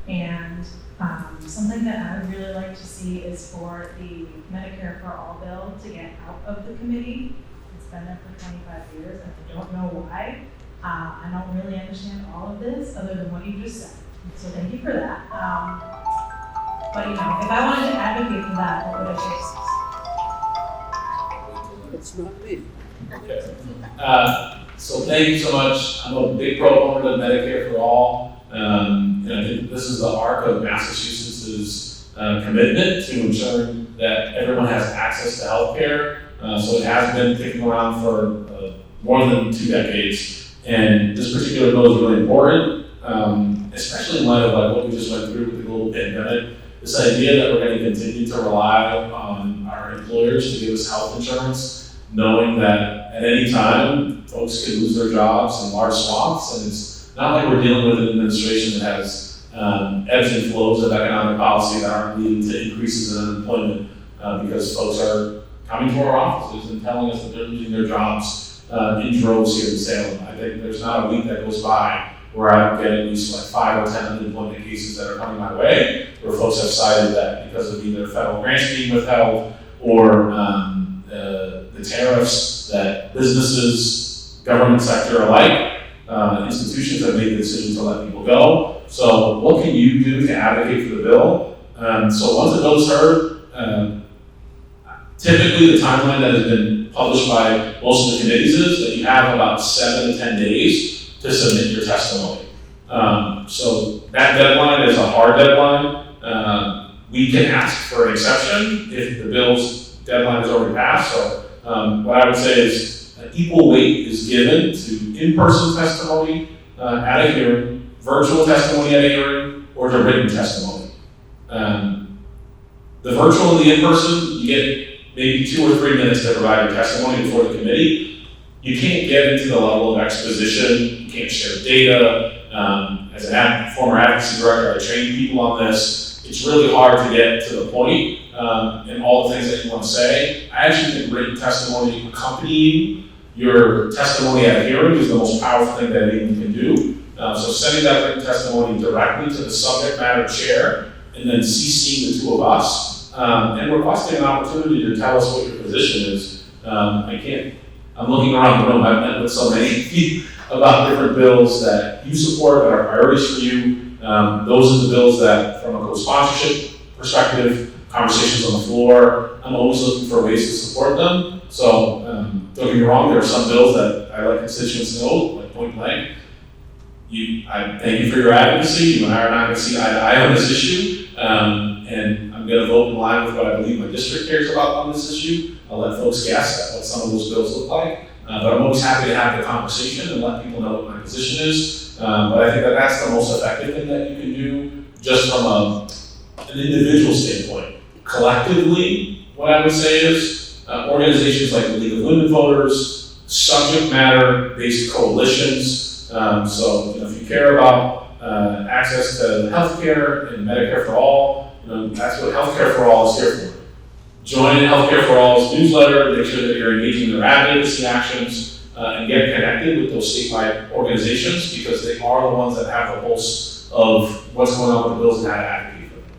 and something that I would really like to see is for the Medicare for All bill to get out of the committee. It's been there for 25 years, and I don't know why. I don't really understand all of this, other than what you just said, so thank you for that. But if I wanted to advocate for that, what would I say? It's not me. Okay. So thank you so much. I'm a big proponent of Medicare for All. And I think this is the arc of Massachusetts' commitment to ensuring that everyone has access to health care. So it has been kicking around for more than 2 decades. And this particular bill is really important, especially in light of what we just went through with the global pandemic. This idea that we're going to continue to rely on our employers to give us health insurance, knowing that at any time folks could lose their jobs in large swaths, and it's not like we're dealing with an administration that has ebbs and flows of economic policy that aren't leading to increases in unemployment because folks are coming to our offices and telling us that they're losing their jobs in droves here in Salem. I think there's not a week that goes by where I don't get at least 5 or 10 unemployment cases that are coming my way, where folks have cited that because of either federal grants being withheld or the tariffs that businesses, government sector alike, institutions have made the decision to let people go. So what can you do to advocate for the bill? So once the bill's heard, typically the timeline that has been published by most of the committees is that you have about 7 to 10 days to submit your testimony. So that deadline is a hard deadline. We can ask for an exception if the bill's deadline is already passed. So what I would say is equal weight is given to in-person testimony at a hearing, virtual testimony at a hearing, or to written testimony. The virtual and the in-person, you get maybe 2 or 3 minutes to provide your testimony before the committee. You can't get into the level of exposition, you can't share data. As a former advocacy director, I train people on this. It's really hard to get to the point in all the things that you want to say. I actually think written testimony accompanying your testimony at a hearing is the most powerful thing that anyone can do. So sending that written testimony directly to the subject matter chair and then CCing the 2 of us and requesting an opportunity to tell us what your position is. I'm looking around the room, I've met with so many about different bills that you support, that are priorities for you. Those are the bills that, from a co-sponsorship perspective, conversations on the floor, I'm always looking for ways to support them. So don't get me wrong, there are some bills that I let constituents know, like point blank. I thank you for your advocacy. You and I are not going to see eye to eye on this issue. And I'm going to vote in line with what I believe my district cares about on this issue. I'll let folks guess at what some of those bills look like. But I'm always happy to have the conversation and let people know what my position is. But I think that that's the most effective thing that you can do, just from an individual standpoint. Collectively, what I would say is organizations like the League of Women Voters, subject matter-based coalitions. So if you care about access to healthcare and Medicare for All, that's what Healthcare for All is here for. Join Healthcare for All's newsletter, make sure that you're engaging in their advocacy actions, and get connected with those statewide organizations because they are the ones that have the pulse of what's going on with the bills and how to advocate for them.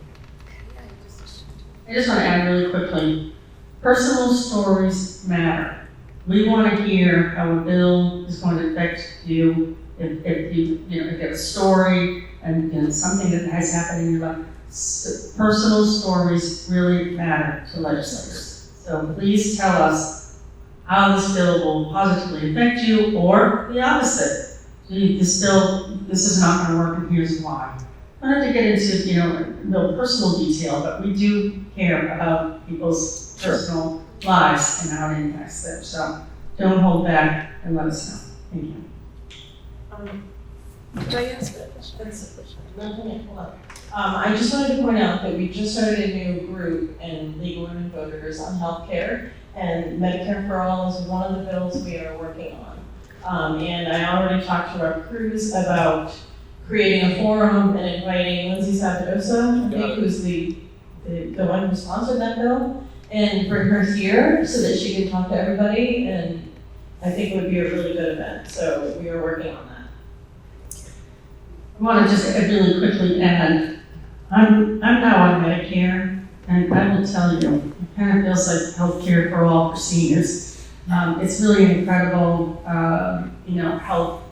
I just want to add really quickly, personal stories matter. We want to hear how a bill is going to affect you. If you have a story and something that has happened in your life, personal stories really matter to legislators. So please tell us how this bill will positively affect you, or the opposite. This is not going to work, and here's why. I don't have to get into, no personal detail, but we do care about people's personal lives and how it impacts them. So don't hold back and let us know. Thank you. Can I ask a I just wanted to point out that we just started a new group in League of Women Voters on healthcare, and Medicare for All is one of the bills we are working on. And I already talked to Manny Cruz about creating a forum and inviting Lindsay Sabadosa, I think, who's the one who sponsored that bill, and bring her here so that she can talk to everybody, and I think it would be a really good event. So we are working on that. I want to just really quickly add, I'm now on Medicare, and I will tell you, it kind of feels like healthcare for all for seniors. It's really an incredible, health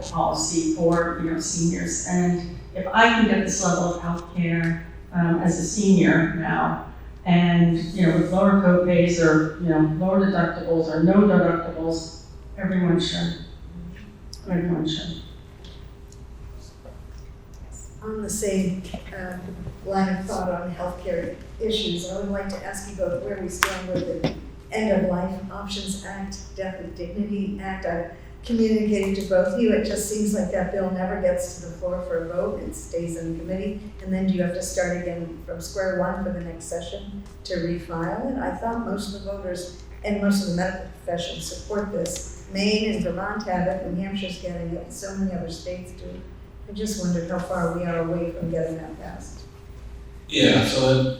policy for, seniors. And if I can get this level of healthcare as a senior now, and, with lower copays or, lower deductibles or no deductibles, everyone should. Everyone should. On the same line of thought on healthcare issues, I would like to ask you about where we stand with the End of Life Options Act, Death with Dignity Act. I've communicated to both of you. It just seems like that bill never gets to the floor for a vote. It stays in committee, and then do you have to start again from square one for the next session to refile it? I thought most of the voters and most of the medical profession support this. Maine and Vermont have it, New Hampshire's getting it, and so many other states do. I just wondered how far we are away from getting that passed. Yeah, so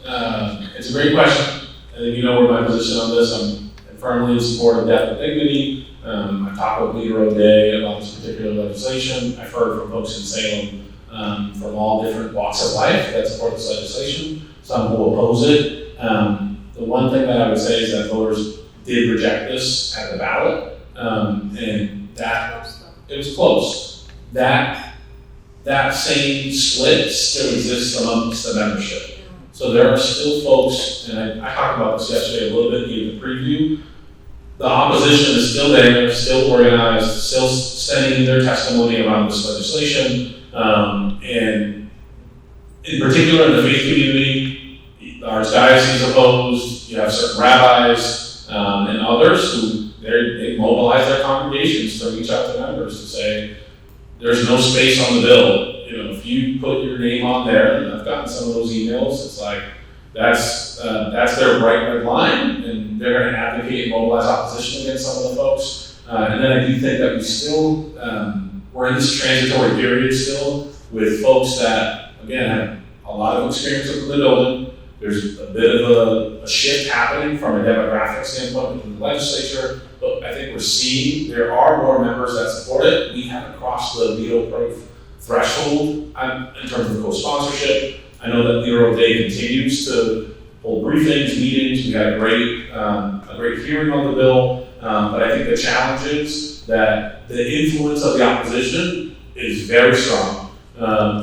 it's a great question. I think you know where my position on this. I'm firmly in support of death with dignity. I talked with Leader O'Day about this particular legislation. I've heard from folks in Salem from all different walks of life that support this legislation. Some who oppose it. The one thing that I would say is that voters did reject this at the ballot, and that it was close. That same split still exists amongst the membership. So there are still folks, and I talked about this yesterday a little bit in the preview. The opposition is still there, still organized, still sending their testimony around this legislation. And in particular, in the faith community, our archdiocese opposed. You have certain rabbis and others who they mobilize their congregations to reach out to members to say, there's no space on the bill. If you put your name on there, and I've gotten some of those emails, it's like, that's their bright red line, and they're going to advocate and mobilize opposition against some of the folks. And then I do think that we still, we're in this transitory period still with folks that, again, have a lot of experience with the building. There's a bit of a shift happening from a demographic standpoint within the legislature, but I think we're seeing there are more members that support it. We haven't crossed the veto threshold in terms of co-sponsorship. I know that Leader O'Day continues to hold briefings, meetings. We had a great hearing on the bill, but I think the challenge is that the influence of the opposition is very strong,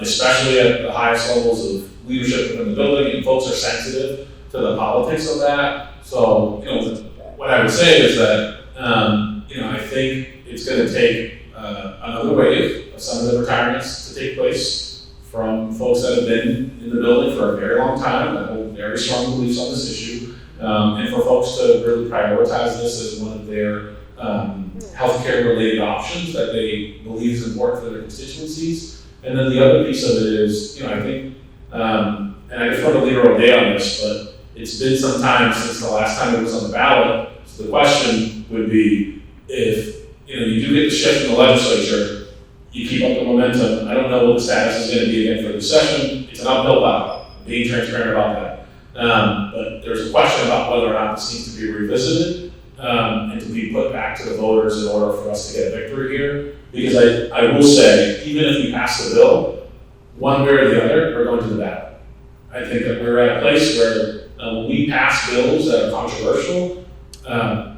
especially at the highest levels of leadership within the building, and folks are sensitive to the politics of that. So, what I would say is that, I think it's going to take another wave of some of the retirements to take place from folks that have been in the building for a very long time, that hold very strong beliefs on this issue, and for folks to really prioritize this as one of their healthcare related options that they believe is important for their constituencies. And then the other piece of it is, I think, and I defer to Leader O'Day on this, but it's been some time since the last time it was on the ballot. So the question would be, if you do get the shift in the legislature, you keep up the momentum. I don't know what the status is going to be again for this session. It's an uphill battle. I'm being transparent about that. But there's a question about whether or not this needs to be revisited and to be put back to the voters in order for us to get a victory here. Because I will say, even if we pass the bill, one way or the other, we're going to the ballot. I think that we're at a place where when we pass bills that are controversial,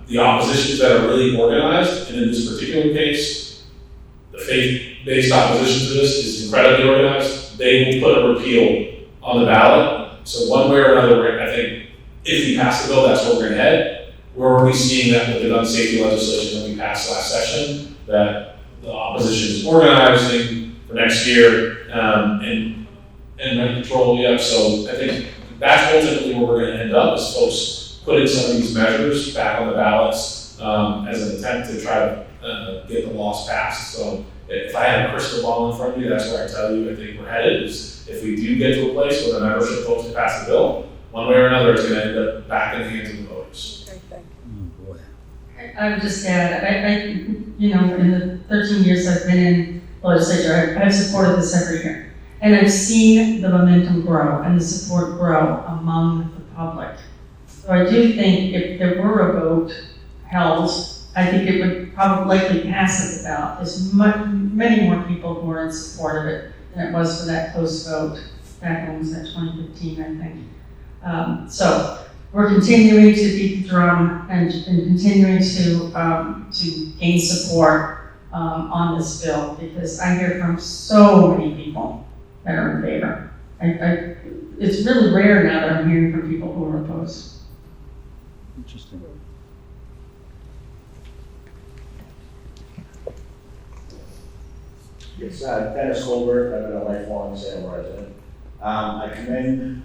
the oppositions that are really organized, and in this particular case, the faith-based opposition to this is incredibly organized. They will put a repeal on the ballot. So one way or another, I think if we pass the bill, that's where we're gonna head. Where are we seeing that with the gun safety legislation that we passed last session, that the opposition is organizing for next year, and gun control, yeah, so I think that's ultimately where we're gonna end up, is folks putting some of these measures back on the ballots, as an attempt to try to, get the laws passed. So if I had a crystal ball in front of me, that's where I tell you I think we're headed, is if we do get to a place where the membership votes to pass the bill, one way or another, it's gonna end up back in the hands of the voters. Okay, thank you. I would just add, I you know, in the 13 years I've been in legislature, I've supported this every year. And I've seen the momentum grow and the support grow among the public. So I do think if there were a vote held, I think it would probably likely pass at the ballot. There's many more people who are in support of it than it was for that close vote back when it was at 2015, I think. So we're continuing to beat the drum and continuing to gain support on this bill, because I hear from so many people that are in favor. It's really rare now that I'm hearing from people who are opposed. Interesting. Yes, Dennis Colbert, I've been a lifelong Salem resident. I commend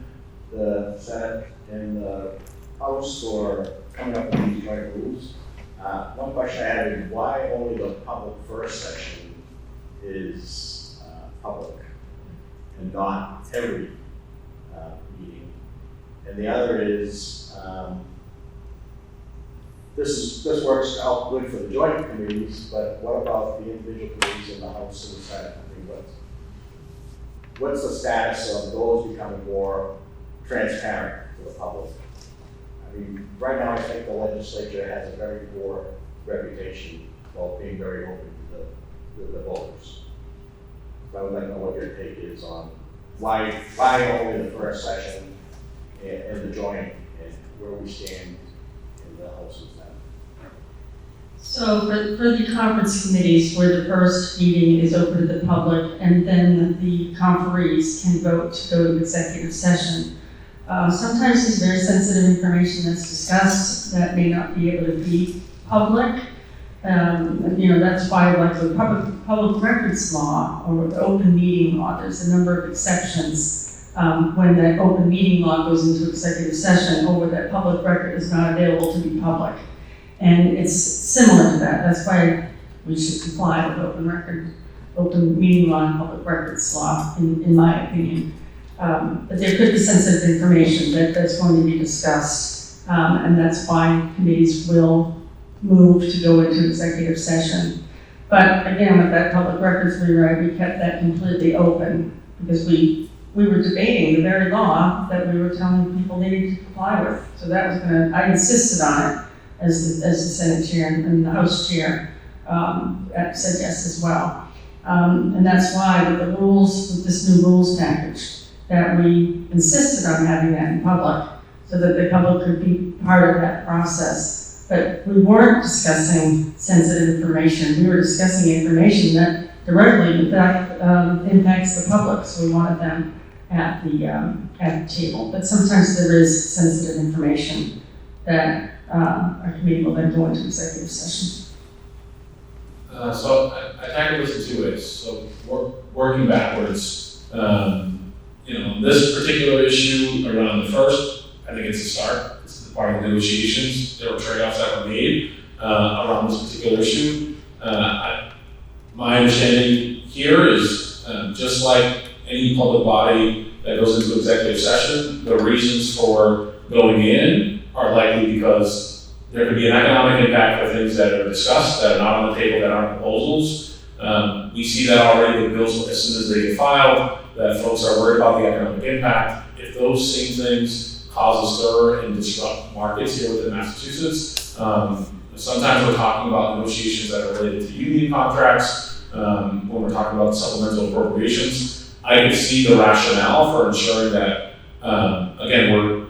the Senate and the House for coming up with these joint rules. One question I have is why only the public first section is public and not every meeting? And the other is, this works out good for the joint committees, but what about the individual committees in the House and the Senate? I mean, what's the status of those becoming more transparent to the public? I mean, right now I think the legislature has a very poor reputation of being very open to the voters. So I would like to know what your take is on why only the first session and the joint, and where we stand in the House and Senate. So for the conference committees, where the first meeting is open to the public and then the conferees can vote to go to executive session, sometimes there's very sensitive information that's discussed that may not be able to be public. That's why, like the public records law or the open meeting law, there's a number of exceptions when that open meeting law goes into executive session, or where that public record is not available to be public. And it's similar to that. That's why we should comply with open meeting law and public records law, in my opinion. But there could be sensitive information that's going to be discussed, and that's why committees will move to go into executive session. But again, with that public records rewrite, we kept that completely open, because we were debating the very law that we were telling people they needed to comply with. So that was I insisted on it as the Senate chair and the House chair said yes as well. And that's why with the rules, with this new rules package, that we insisted on having that in public, so that the public could be part of that process. But we weren't discussing sensitive information. We were discussing information that directly, in fact, impacts the public. So we wanted them at the table. But sometimes there is sensitive information that our committee will then go into executive session. So I tackle this in two ways. So working backwards, this particular issue around the first, I think it's a start. It's part of the negotiations. There were trade-offs that were made around this particular issue. My understanding here is just like any public body that goes into executive session, the reasons for going in are likely because there could be an economic impact for things that are discussed that are not on the table, that aren't proposals. We see that already with bills as soon as they get filed, that folks are worried about the economic impact. If those same things cause a stir and disrupt markets here within Massachusetts, sometimes we're talking about negotiations that are related to union contracts, when we're talking about supplemental appropriations. I can see the rationale for ensuring that, again, we're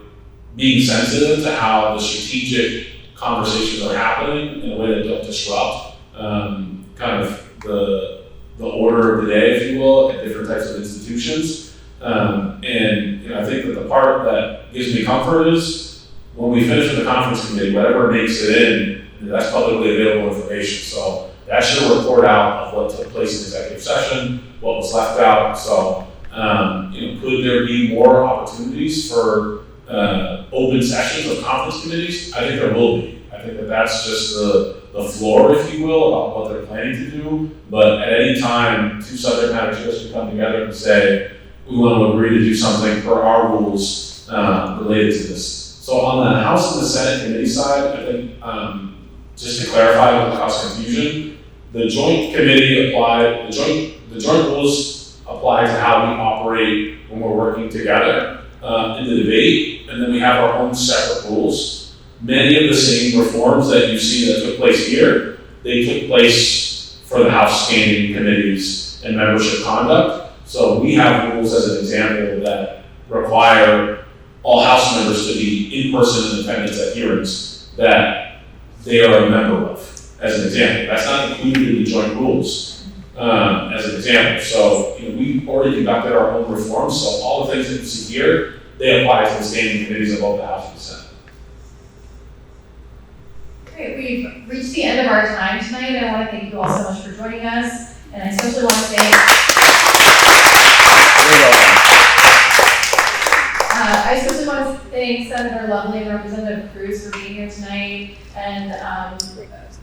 being sensitive to how the strategic conversations are happening in a way that don't disrupt kind of the order of the day, if you will, at different types of institutions. And gives me comfort is when we finish with the conference committee, whatever makes it in, that's publicly available information. So that should report out of what took place in executive session, what was left out. So, could there be more opportunities for open sessions of conference committees? I think there will be. I think that that's just the floor, if you will, about what they're planning to do. But at any time, two subject matter chairs can come together and say, we want to agree to do something per our rules related to this. So on the House and the Senate committee side, I think, just to clarify with cause confusion, the joint committee applied, the joint rules apply to how we operate when we're working together in the debate, and then we have our own separate rules. Many of the same reforms that you see that took place here, they took place for the House standing committees and membership conduct. So we have rules as an example that require all House members to be in person in attendance at hearings that they are a member of, as an example. That's not included in the joint rules, as an example. So, we've already conducted our own reforms, so all the things that you see here, they apply to the standing committees of both the House and the Senate. Great, we've reached the end of our time tonight. I want to thank you all so much for joining us, and I especially want to thank Senator Lovely and Representative Cruz for being here tonight and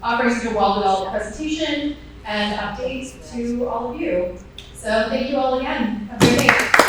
offering such a well-developed presentation and updates to all of you. So thank you all again. Have a great day.